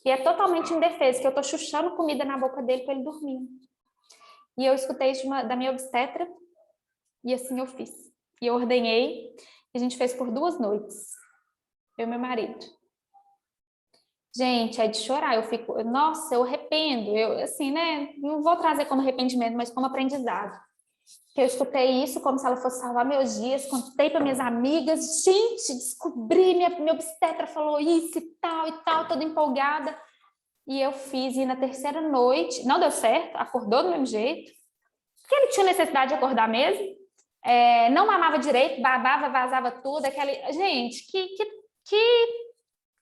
E é totalmente indefeso, que eu estou chuchando comida na boca dele para ele dormir. E eu escutei isso da minha obstetra, e assim eu fiz. E eu ordenhei, e a gente fez por 2 noites. Eu e meu marido. Gente, é de chorar, eu fico, nossa, eu arrependo, eu assim, né, não vou trazer como arrependimento, mas como aprendizado. Que eu escutei isso como se ela fosse salvar meus dias, contei para minhas amigas, gente, descobri, minha obstetra falou isso e tal, toda empolgada. E eu fiz, e na 3ª noite, não deu certo, acordou do mesmo jeito, porque ele tinha necessidade de acordar mesmo, não mamava direito, babava, vazava tudo, gente,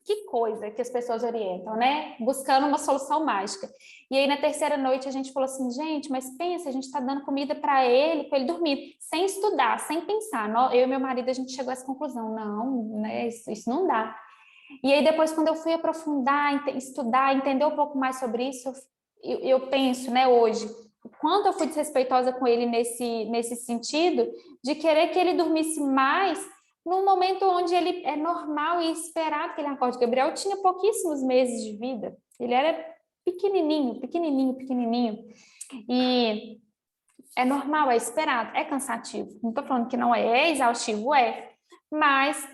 que coisa que as pessoas orientam, né? Buscando uma solução mágica. E aí, na 3ª noite, a gente falou assim, gente, mas pensa, a gente está dando comida para ele dormir, sem estudar, sem pensar. Eu e meu marido, a gente chegou a essa conclusão, não, né? Isso não dá. E aí, depois, quando eu fui aprofundar, estudar, entender um pouco mais sobre isso, eu penso, né, hoje, o quanto eu fui desrespeitosa com ele nesse sentido, de querer que ele dormisse mais, num momento onde ele é normal e esperado que ele acorde. Gabriel tinha pouquíssimos meses de vida, ele era pequenininho, e é normal, é esperado, é cansativo. Não estou falando que não é exaustivo, mas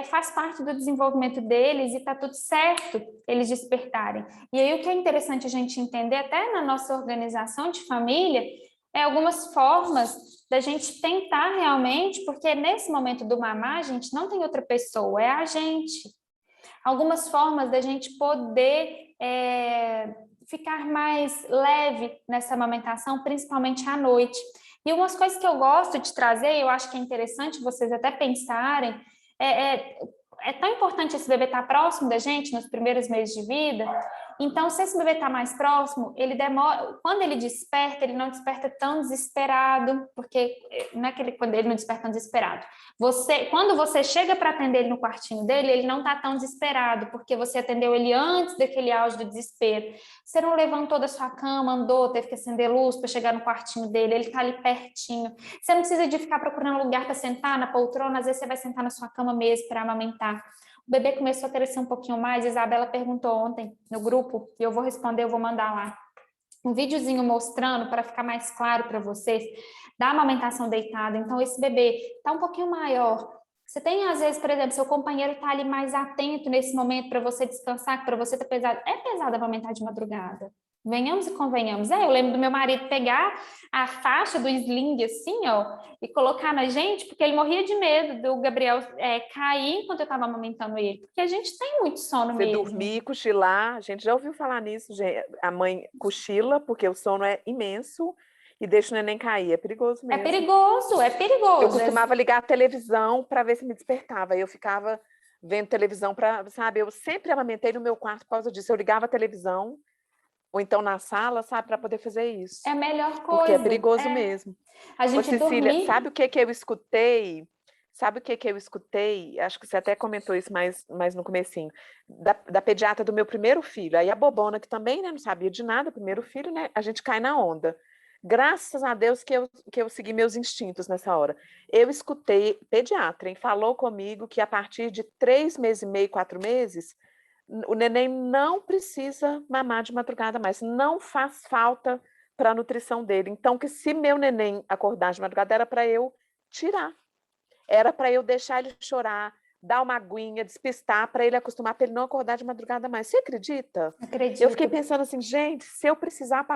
faz parte do desenvolvimento deles e está tudo certo eles despertarem. E aí o que é interessante a gente entender, até na nossa organização de família, algumas formas da gente tentar realmente, porque nesse momento do mamar, a gente não tem outra pessoa, é a gente. Algumas formas da gente poder ficar mais leve nessa amamentação, principalmente à noite. E umas coisas que eu gosto de trazer, eu acho que é interessante vocês até pensarem, é tão importante esse bebê estar próximo da gente nos primeiros meses de vida, Então, se esse bebê está mais próximo, ele demora. Quando ele desperta, ele não desperta tão desesperado, porque não é que quando ele não desperta tão desesperado. Quando você chega para atender ele no quartinho dele, ele não está tão desesperado, porque você atendeu ele antes daquele auge do desespero. Você não levantou da sua cama, andou, teve que acender luz para chegar no quartinho dele, ele está ali pertinho. Você não precisa de ficar procurando lugar para sentar na poltrona, às vezes você vai sentar na sua cama mesmo para amamentar. O bebê começou a crescer um pouquinho mais. Isabela perguntou ontem no grupo, e eu vou responder, eu vou mandar lá um videozinho mostrando para ficar mais claro para vocês da amamentação deitada. Então, esse bebê está um pouquinho maior. Você tem, às vezes, por exemplo, seu companheiro está ali mais atento nesse momento para você descansar, para você estar pesado. É pesado amamentar de madrugada. Venhamos e convenhamos. Eu lembro do meu marido pegar a faixa do sling assim, ó, e colocar na gente, porque ele morria de medo do Gabriel cair enquanto eu estava amamentando ele, porque a gente tem muito sono Você mesmo. dormir, cochilar, a gente já ouviu falar nisso, gente. A mãe cochila, porque o sono é imenso, e deixa o neném cair, é perigoso mesmo. É perigoso, é perigoso. Eu costumava ligar a televisão para ver se me despertava, eu ficava vendo televisão para, sabe, eu sempre amamentei no meu quarto por causa disso, eu ligava a televisão, ou então na sala, sabe, para poder fazer isso. É a melhor coisa. Porque é perigoso mesmo. A gente Ô, Cecília, dormir... sabe o que eu escutei? Sabe o que eu escutei? Acho que você até comentou isso mais no comecinho. Da pediatra do meu primeiro filho. Aí a bobona, que também, né, não sabia de nada, primeiro filho, né? A gente cai na onda. Graças a Deus que eu segui meus instintos nessa hora. Eu escutei pediatra, hein? Falou comigo que a partir de 3 meses e meio, 4 meses, o neném não precisa mamar de madrugada mais, não faz falta para a nutrição dele. Então, que se meu neném acordar de madrugada, era para eu tirar. Era para eu deixar ele chorar, dar uma aguinha, despistar, para ele acostumar, para ele não acordar de madrugada mais. Você acredita? Acredito. Eu fiquei pensando assim, gente, se eu precisar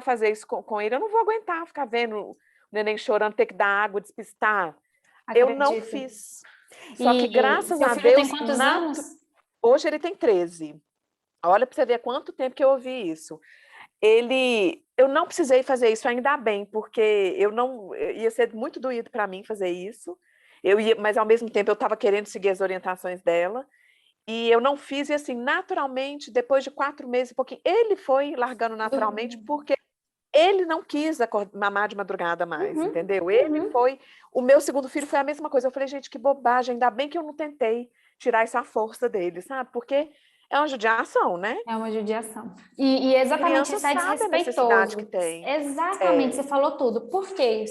fazer isso com ele, eu não vou aguentar ficar vendo o neném chorando, ter que dar água, despistar. Acredito. Eu não fiz. Só que graças a Deus... Tem quantos anos? Hoje ele tem 13. Olha para você ver quanto tempo que eu ouvi isso. Eu não precisei fazer isso, ainda bem, porque ia ser muito doído para mim fazer isso. Mas ao mesmo tempo eu estava querendo seguir as orientações dela. E eu não fiz, e assim, naturalmente, depois de 4 meses e pouquinho, ele foi largando naturalmente, porque ele não quis mamar de madrugada mais, entendeu? Ele foi... O meu segundo filho foi a mesma coisa. Eu falei, gente, que bobagem, ainda bem que eu não tentei tirar essa força dele, sabe? Porque é uma judiação, né? É uma judiação. E exatamente isso é desrespeitoso. Que tem. Exatamente, você falou tudo. Por quê?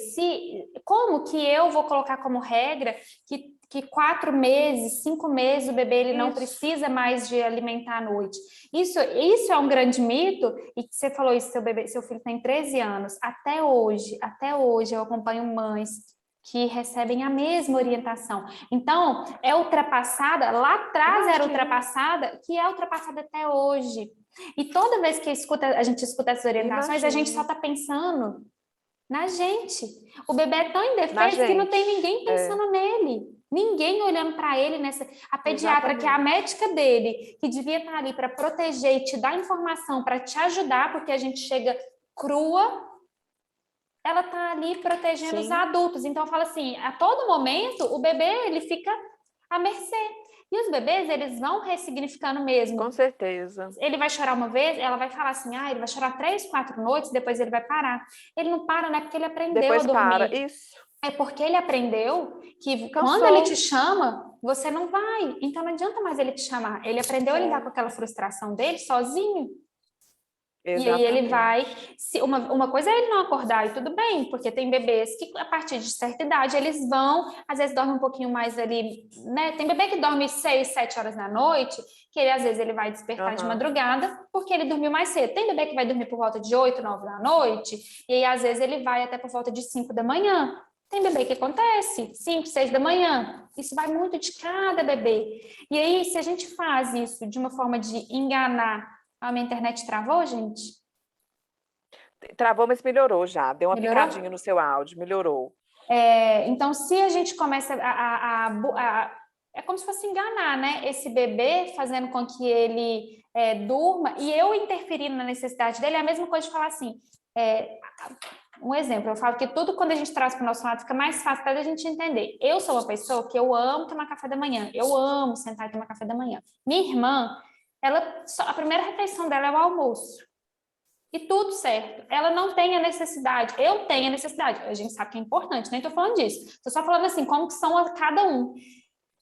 Como que eu vou colocar como regra que 4 meses, 5 meses, o bebê ele não precisa mais de alimentar à noite? Isso é um grande mito, e que você falou isso, seu filho tem 13 anos. Até hoje eu acompanho mães que recebem a mesma orientação. Então, é ultrapassada, lá atrás era ultrapassada, que é ultrapassada até hoje. E toda vez que a gente escuta essas orientações, a gente só está pensando na gente. O bebê é tão indefeso que não tem ninguém pensando nele. Ninguém olhando para ele a pediatra, que é a médica dele, que devia estar ali para proteger e te dar informação, para te ajudar, porque a gente chega crua, ela tá ali protegendo os adultos. Então, eu falo assim, a todo momento, o bebê, ele fica à mercê. E os bebês, eles vão ressignificando mesmo. Com certeza. Ele vai chorar uma vez, ela vai falar assim, ele vai chorar 3, 4 noites, depois ele vai parar. Ele não para, não é porque ele aprendeu a dormir. Para, isso. É porque ele aprendeu que quando ele te chama, você não vai. Então, não adianta mais ele te chamar. Ele aprendeu a lidar com aquela frustração dele sozinho. Exatamente. E aí ele vai... Uma coisa é ele não acordar, e tudo bem, porque tem bebês que, a partir de certa idade, eles vão, às vezes dormem um pouquinho mais ali, né? Tem bebê que dorme 6, 7 horas da noite, que ele, às vezes, ele vai despertar de madrugada, porque ele dormiu mais cedo. Tem bebê que vai dormir por volta de 8, 9 da noite, e aí, às vezes, ele vai até por volta de 5 da manhã. Tem bebê que acontece 5, 6 da manhã. Isso vai muito de cada bebê. E aí, se a gente faz isso de uma forma de enganar... A minha internet travou, gente? Travou, mas melhorou já. Deu uma picadinha no seu áudio, melhorou. Então, se a gente começa é como se fosse enganar, né? Esse bebê, fazendo com que ele durma, e eu interferindo na necessidade dele, é a mesma coisa de falar assim... um exemplo, eu falo que tudo quando a gente traz para o nosso lado fica mais fácil para a gente entender. Eu sou uma pessoa que eu amo tomar café da manhã. Eu amo sentar e tomar café da manhã. Minha irmã... a primeira refeição dela é o almoço. E tudo certo. Ela não tem a necessidade. Eu tenho a necessidade. A gente sabe que é importante, nem estou falando disso. Estou só falando assim, como que são cada um.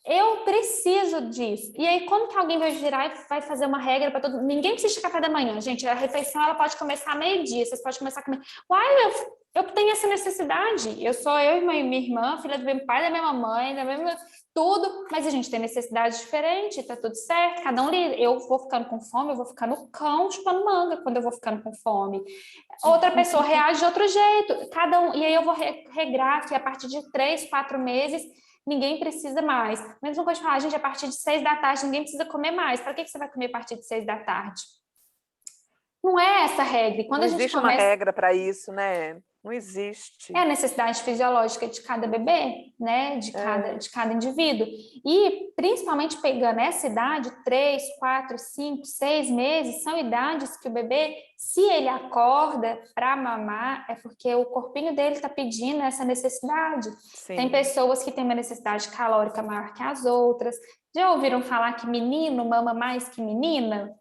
Eu preciso disso. E aí, como que alguém vai virar e vai fazer uma regra para todo mundo? Ninguém precisa de café da manhã, gente. A refeição ela pode começar meio-dia. Vocês podem começar a comer. Uai, eu tenho essa necessidade. Eu e minha irmã, filha do meu pai, da minha mamãe, da mesma tudo, mas a gente tem necessidade diferente, tá tudo certo, cada um eu vou ficando com fome, eu vou ficar no cão chupando manga quando eu vou ficando com fome. Outra pessoa reage de outro jeito, cada um, e aí eu vou regrar que a partir de 3, 4 meses ninguém precisa mais. Mesma coisa de falar, gente, a partir de 6 da tarde ninguém precisa comer mais. Para que você vai comer a partir de 6 da tarde? Não é essa regra. E quando Não a gente existe começa... uma regra para isso, né? Não existe. É a necessidade fisiológica de cada bebê, né? De cada indivíduo. E, principalmente pegando essa idade, 3, 4, 5, 6 meses, são idades que o bebê, se ele acorda para mamar, é porque o corpinho dele está pedindo essa necessidade. Sim. Tem pessoas que têm uma necessidade calórica maior que as outras. Já ouviram falar que menino mama mais que menina?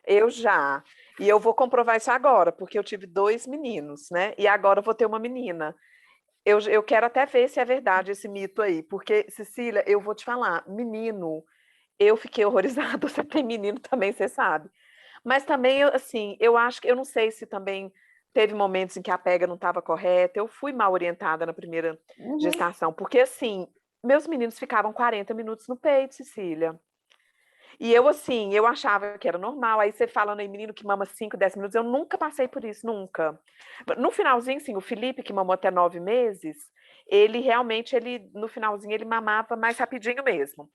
Eu já. E eu vou comprovar isso agora, porque eu tive 2 meninos, né? E agora eu vou ter uma menina. Eu quero até ver se é verdade esse mito aí, porque, Cecília, eu vou te falar, menino, eu fiquei horrorizada. Você tem menino também, você sabe. Mas também, assim, eu acho que, eu não sei se também teve momentos em que a pega não estava correta. Eu fui mal orientada na primeira gestação, porque, assim, meus meninos ficavam 40 minutos no peito, Cecília. E eu, assim, eu achava que era normal. Aí você falando aí, menino que mama 5, 10 minutos, eu nunca passei por isso, nunca. No finalzinho, sim, o Felipe, que mamou até 9 meses, ele realmente, no finalzinho, ele mamava mais rapidinho mesmo.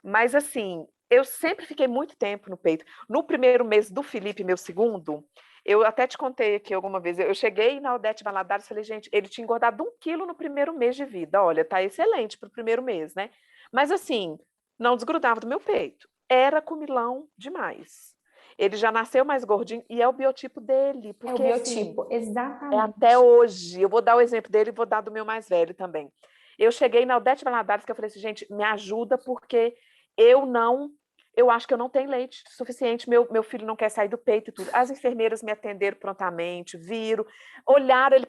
Mas, assim, eu sempre fiquei muito tempo no peito. No primeiro mês do Felipe, meu segundo, eu até te contei aqui alguma vez, eu cheguei na Odete Valadares e falei, gente, ele tinha engordado 1 quilo no primeiro mês de vida. Olha, tá excelente pro primeiro mês, né? Mas, assim, não desgrudava do meu peito. Era comilão demais. Ele já nasceu mais gordinho e é o biotipo dele. É o Porque, biotipo, assim, é exatamente. até hoje. Eu vou dar o exemplo dele e vou dar do meu mais velho também. Eu cheguei na Odete Valadares que eu falei assim, gente, me ajuda porque eu acho que eu não tenho leite suficiente, meu filho não quer sair do peito e tudo. As enfermeiras me atenderam prontamente, viram, olharam ele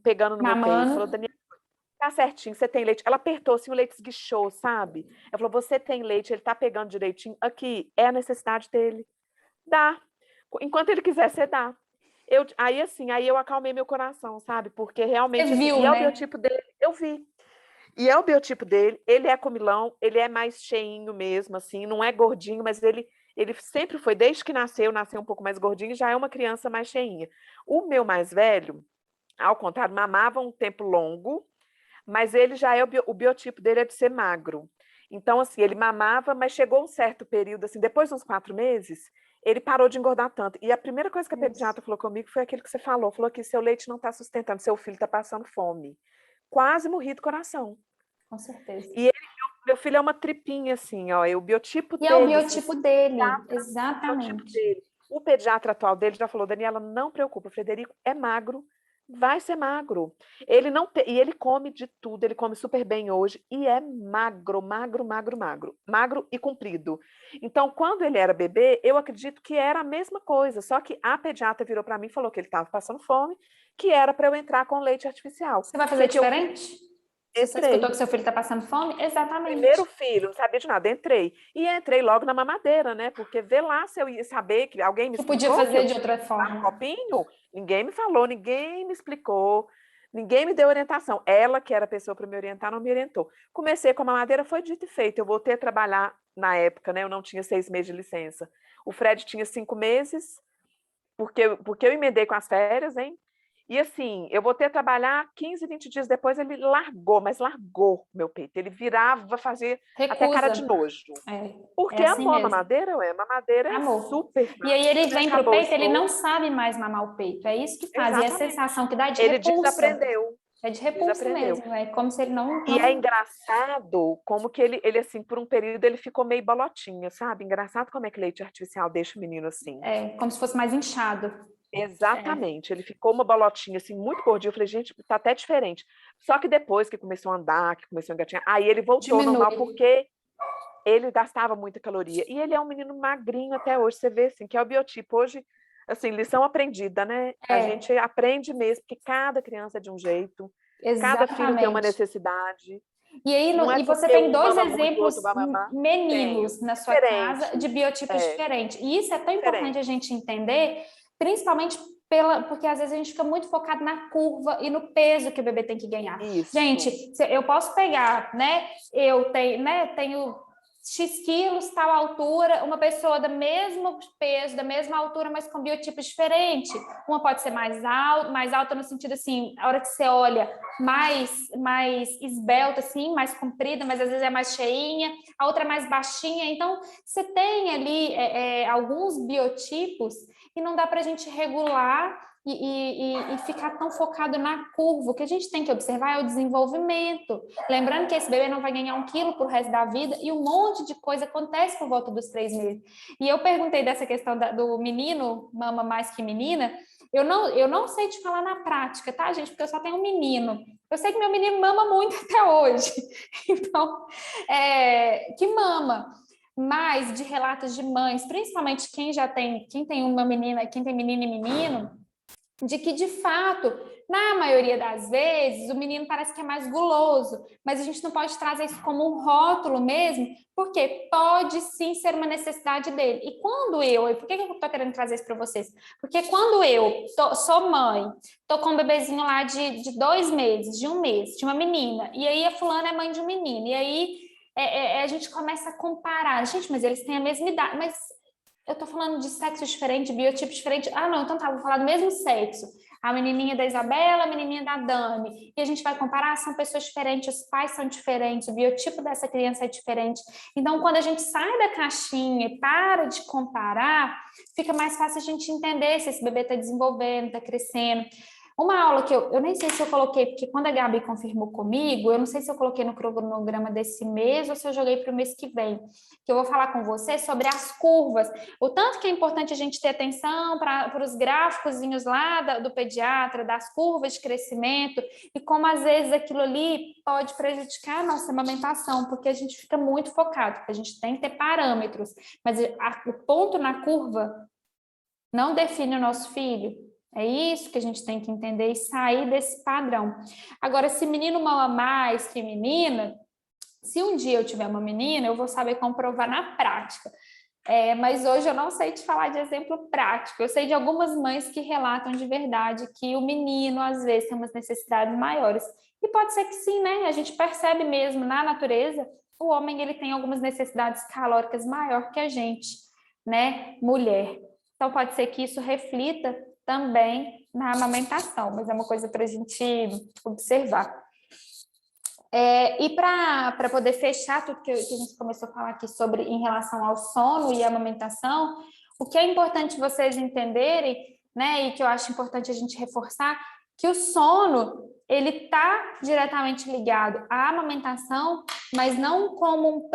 pegando no meu peito, falou, Daniela, tá certinho, você tem leite. Ela apertou assim, o leite esguichou, sabe? Ela falou, você tem leite, ele tá pegando direitinho. Aqui, é a necessidade dele. Dá. Enquanto ele quiser, você dá. Aí eu acalmei meu coração, sabe? Porque realmente, Você assim, viu, e é o né? biotipo dele, eu vi. E é o biotipo dele, ele é comilão, ele é mais cheinho mesmo, assim, não é gordinho, mas ele sempre foi, desde que nasceu um pouco mais gordinho, já é uma criança mais cheinha. O meu mais velho, ao contrário, mamava um tempo longo, mas ele já é, o biotipo dele é de ser magro. Então, assim, ele mamava, mas chegou um certo período, assim, depois de uns 4 meses, ele parou de engordar tanto. E a primeira coisa que a pediatra falou comigo foi aquilo que você falou que seu leite não está sustentando, seu filho está passando fome. Quase morri do coração. Com certeza. E meu filho é uma tripinha, assim, ó, o biotipo E é o dele. biotipo dele, O biotipo exatamente. dele. O pediatra atual dele já falou, Daniela, não preocupa, o Frederico é magro, vai ser magro. Ele não te... E ele come de tudo, ele come super bem hoje e é magro, magro, magro, magro. Magro e comprido. Então, quando ele era bebê, eu acredito que era a mesma coisa, só que a pediatra virou para mim e falou que ele estava passando fome, que era para eu entrar com leite artificial. Você vai fazer diferente? Se você Entrei. escutou que seu filho está passando fome? Exatamente. Primeiro filho, não sabia de nada, entrei. E entrei logo na mamadeira, né? Porque vê lá se eu ia saber que alguém me Que podia explicou que fazer eu de tinha outra que dar um forma. copinho. Ninguém me falou, ninguém me explicou, ninguém me deu orientação. Ela, que era a pessoa para me orientar, não me orientou. Comecei com a mamadeira, foi dito e feito. Eu voltei a trabalhar na época, né? Eu não tinha 6 meses de licença. O Fred tinha 5 meses, porque eu emendei com as férias, hein? E assim, eu voltei a trabalhar 15, 20 dias depois, ele largou, mas largou meu peito. Ele virava, fazer até cara de Recusa. nojo. É Porque assim amor, mesmo. mamadeira, mamadeira é Amor. super E aí ele fácil, né? vem pro Acabou o peito, ele não esforço. sabe mais mamar o peito. É isso que faz. E a Exatamente. sensação que dá é de Ele repulsa. desaprendeu. É de repulsa Desaprendeu. mesmo. É como se ele E é engraçado como que ele, assim, por um período, ele ficou meio bolotinho, sabe? Engraçado como é que leite artificial deixa o menino assim. É como se fosse mais inchado. Exatamente, ele ficou uma bolotinha assim, muito gordinho. Eu falei, gente, tá até diferente. Só que depois que começou a andar, que começou a engatinhar, aí ele voltou ao normal, Diminui. porque ele gastava muita caloria. E ele é um menino magrinho até hoje, você vê assim, que é o biotipo. Hoje, assim, lição aprendida, né? A gente aprende mesmo, porque cada criança é de um jeito, cada filho tem uma Exatamente. necessidade. E aí, Não é e você porque tem um dois mama muito, o exemplos outro vai mamar. meninos Tenho. na sua casa de Diferente. biotipos É, diferentes. E isso é tão importante a diferente. gente entender, principalmente porque às vezes a gente fica muito focado na curva e no peso que o bebê tem que ganhar. Gente, Isso. eu posso pegar, né? Eu tenho, né, tenho X quilos, tal altura, uma pessoa do mesmo peso, da mesma altura, mas com biotipo diferente. Uma pode ser mais alta no sentido assim, a hora que você olha, mais esbelta, assim, mais comprida, mas às vezes é mais cheinha, a outra é mais baixinha. Então, você tem ali alguns biotipos e não dá para a gente regular e ficar tão focado na curva. O que a gente tem que observar é o desenvolvimento. Lembrando que esse bebê não vai ganhar 1 quilo pro resto da vida e um monte de coisa acontece por volta dos 3 meses. E eu perguntei dessa questão do menino mama mais que menina. Eu não sei te falar na prática, tá, gente? Porque eu só tenho um menino. Eu sei que meu menino mama muito até hoje. Então, que mama. Mas de relatos de mães, principalmente quem tem uma menina, quem tem menino e menino, de que, de fato, na maioria das vezes, o menino parece que é mais guloso, mas a gente não pode trazer isso como um rótulo mesmo, porque pode sim ser uma necessidade dele. E por que eu estou querendo trazer isso para vocês? Porque quando eu sou mãe, estou com um bebezinho lá de 2 meses, de 1 mês, de uma menina, e aí a fulana é mãe de um menino, e aí a gente começa a comparar. Gente, mas eles têm a mesma idade, mas eu tô falando de sexo diferente, biotipo diferente. Ah, não, então tá, vou falar do mesmo sexo. A menininha da Isabela, a menininha da Dani. E a gente vai comparar, são pessoas diferentes, os pais são diferentes, o biotipo dessa criança é diferente. Então, quando a gente sai da caixinha e para de comparar, fica mais fácil a gente entender se esse bebê está desenvolvendo, está crescendo. Uma aula que eu nem sei se eu coloquei, porque quando a Gabi confirmou comigo, eu não sei se eu coloquei no cronograma desse mês ou se eu joguei para o mês que vem, que eu vou falar com você sobre as curvas, o tanto que é importante a gente ter atenção para os gráficozinhos lá do pediatra, das curvas de crescimento, e como às vezes aquilo ali pode prejudicar a nossa amamentação, porque a gente fica muito focado, porque a gente tem que ter parâmetros, mas o ponto na curva não define o nosso filho. É isso que a gente tem que entender e sair desse padrão. Agora, se menino mama mais que menina, se um dia eu tiver uma menina, eu vou saber comprovar na prática. Mas hoje eu não sei te falar de exemplo prático. Eu sei de algumas mães que relatam de verdade que o menino, às vezes, tem umas necessidades maiores. E pode ser que sim, né? A gente percebe mesmo na natureza, o homem ele tem algumas necessidades calóricas maior que a gente, né? Mulher. Então, pode ser que isso reflita também na amamentação, mas é uma coisa para a gente observar. E para poder fechar tudo que a gente começou a falar aqui sobre em relação ao sono e amamentação, o que é importante vocês entenderem, né, e que eu acho importante a gente reforçar, que o sono ele está diretamente ligado à amamentação, mas não como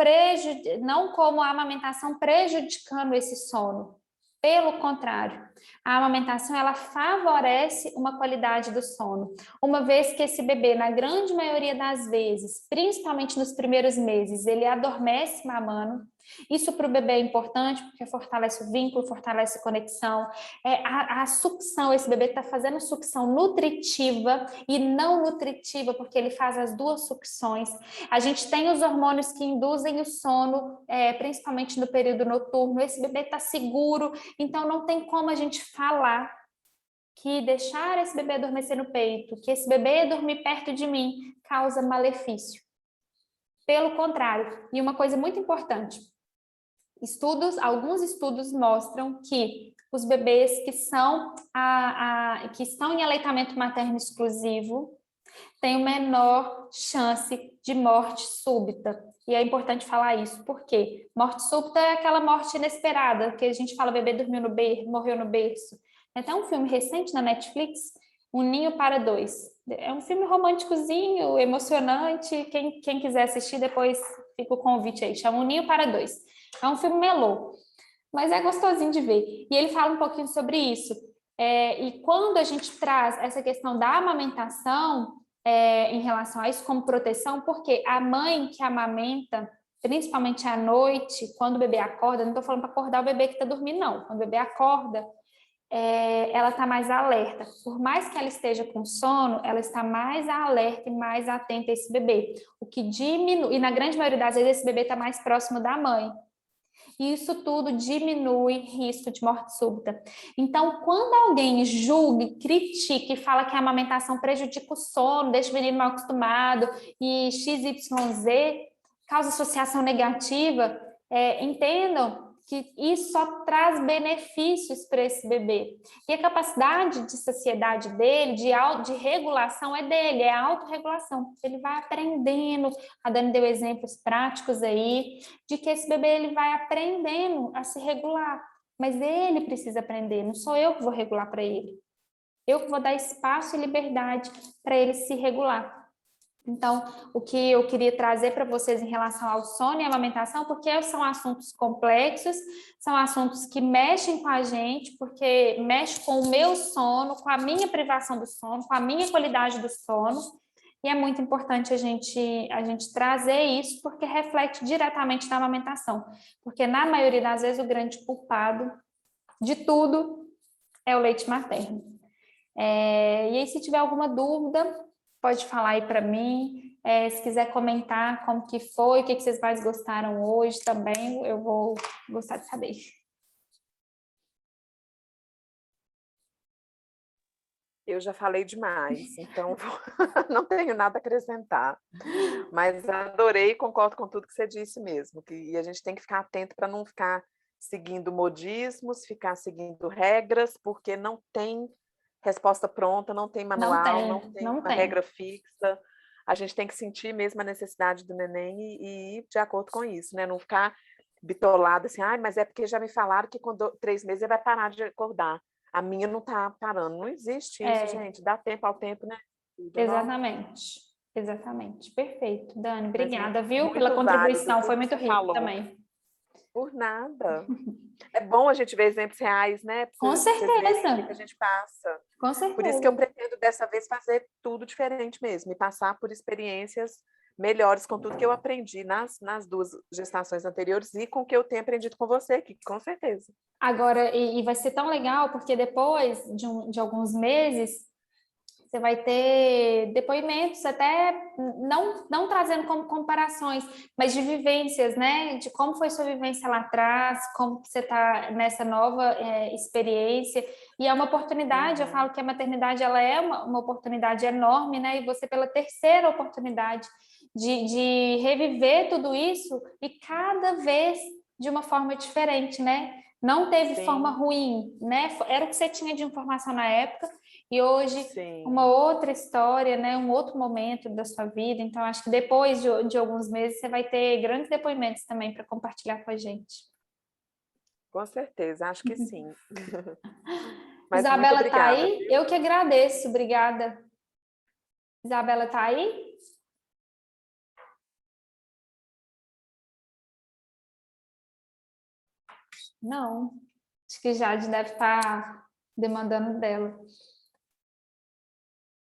não como a amamentação prejudicando esse sono. Pelo contrário, a amamentação ela favorece uma qualidade do sono, uma vez que esse bebê, na grande maioria das vezes, principalmente nos primeiros meses, ele adormece mamando. Isso para o bebê é importante, porque fortalece o vínculo, fortalece a conexão. A sucção, esse bebê está fazendo sucção nutritiva e não nutritiva, porque ele faz as duas sucções. A gente tem os hormônios que induzem o sono, principalmente no período noturno. Esse bebê está seguro, então não tem como a gente falar que deixar esse bebê adormecer no peito, que esse bebê dormir perto de mim, causa malefício. Pelo contrário, e uma coisa muito importante, alguns estudos mostram que os bebês que que estão em aleitamento materno exclusivo têm menor chance de morte súbita. E é importante falar isso, porque morte súbita é aquela morte inesperada, que a gente fala, bebê dormiu morreu no berço. Tem até um filme recente na Netflix, Um Ninho para Dois. É um filme românticozinho, emocionante. Quem quiser assistir, depois fica o convite aí. Chama Um Ninho para Dois. É um filme melô, mas é gostosinho de ver. E ele fala um pouquinho sobre isso. E quando a gente traz essa questão da amamentação em relação a isso como proteção, porque a mãe que amamenta, principalmente à noite, quando o bebê acorda, não estou falando para acordar o bebê que está dormindo, não. Quando o bebê acorda, ela está mais alerta. Por mais que ela esteja com sono, ela está mais alerta e mais atenta a esse bebê. O que diminui, e na grande maioria das vezes esse bebê está mais próximo da mãe. E isso tudo diminui risco de morte súbita. Então, quando alguém julga, critica e fala que a amamentação prejudica o sono, deixa o menino mal acostumado e XYZ, causa associação negativa, entendam que isso só traz benefícios para esse bebê. E a capacidade de saciedade dele, de regulação é dele, é a autorregulação. Ele vai aprendendo, a Dani deu exemplos práticos aí, de que esse bebê ele vai aprendendo a se regular. Mas ele precisa aprender, não sou eu que vou regular para ele. Eu que vou dar espaço e liberdade para ele se regular. Então, o que eu queria trazer para vocês em relação ao sono e amamentação, porque são assuntos complexos, são assuntos que mexem com a gente, porque mexe com o meu sono, com a minha privação do sono, com a minha qualidade do sono, e é muito importante a gente trazer isso, porque reflete diretamente na amamentação, porque na maioria das vezes o grande culpado de tudo é o leite materno. E aí, se tiver alguma dúvida, pode falar aí para mim. Se quiser comentar como que foi, o que vocês mais gostaram hoje também, eu vou gostar de saber. Eu já falei demais, então não tenho nada a acrescentar. Mas adorei e concordo com tudo que você disse mesmo. E a gente tem que ficar atento para não ficar seguindo modismos, ficar seguindo regras, porque não tem resposta pronta, não tem manual, não tem uma regra fixa. A gente tem que sentir mesmo a necessidade do neném e ir de acordo com isso, né? Não ficar bitolado assim, mas é porque já me falaram que com 3 meses ele vai parar de acordar. A minha não está parando. Não existe isso, gente. Dá tempo ao tempo, né? Exatamente. Exatamente. Perfeito. Dani, obrigada, viu, muito pela contribuição. Válido, Foi muito rico falou. também. Por nada. É bom a gente ver exemplos reais, né? Com certeza. O que a gente passa. Com certeza. Por isso que eu pretendo, dessa vez, fazer tudo diferente mesmo. E passar por experiências melhores com tudo que eu aprendi nas 2 gestações anteriores e com o que eu tenho aprendido com você, que com certeza. Agora, e vai ser tão legal, porque depois de alguns meses, você vai ter depoimentos, até não trazendo como comparações, mas de vivências, né? De como foi sua vivência lá atrás, como que você está nessa nova experiência. E é uma oportunidade, eu falo que a maternidade ela é uma oportunidade enorme, né? E você, pela terceira oportunidade de reviver tudo isso, e cada vez de uma forma diferente, né? Não teve forma ruim, né? Era o que você tinha de informação na época, e hoje uma outra história, né? Um outro momento da sua vida. Então, acho que depois de alguns meses você vai ter grandes depoimentos também para compartilhar com a gente. Com certeza, acho que sim. Mas Isabela está aí? Eu que agradeço, obrigada. Isabela está aí? Não, acho que Jade deve estar demandando dela.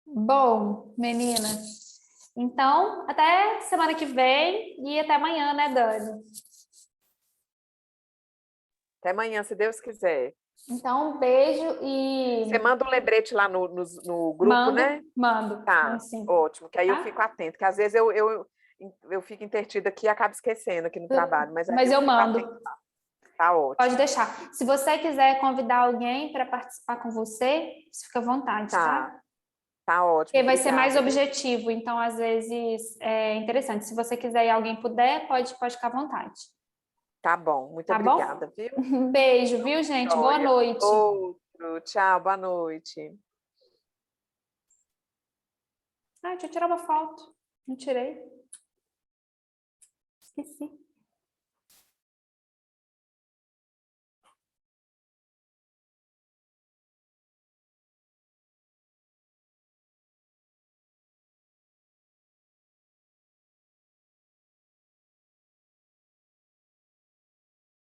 Bom, meninas, então até semana que vem e até amanhã, né, Dani? Até amanhã, se Deus quiser. Então, um beijo e... Você manda um lembrete lá no grupo, né? Mando. Tá, sim. ótimo, que aí Tá? eu fico atento, que às vezes eu fico entretida aqui e acabo esquecendo aqui no trabalho. Mas eu mando. Tá ótimo. Pode deixar. Se você quiser convidar alguém para participar com você, fica à vontade, tá? Tá ótimo. Porque vai ser mais objetivo, então às vezes é interessante. Se você quiser e alguém puder, pode ficar à vontade. Tá bom, muito obrigada, viu? Um beijo, viu, gente? Boa noite. Outro, tchau, boa noite. Deixa eu tirar uma foto. Não tirei. Esqueci.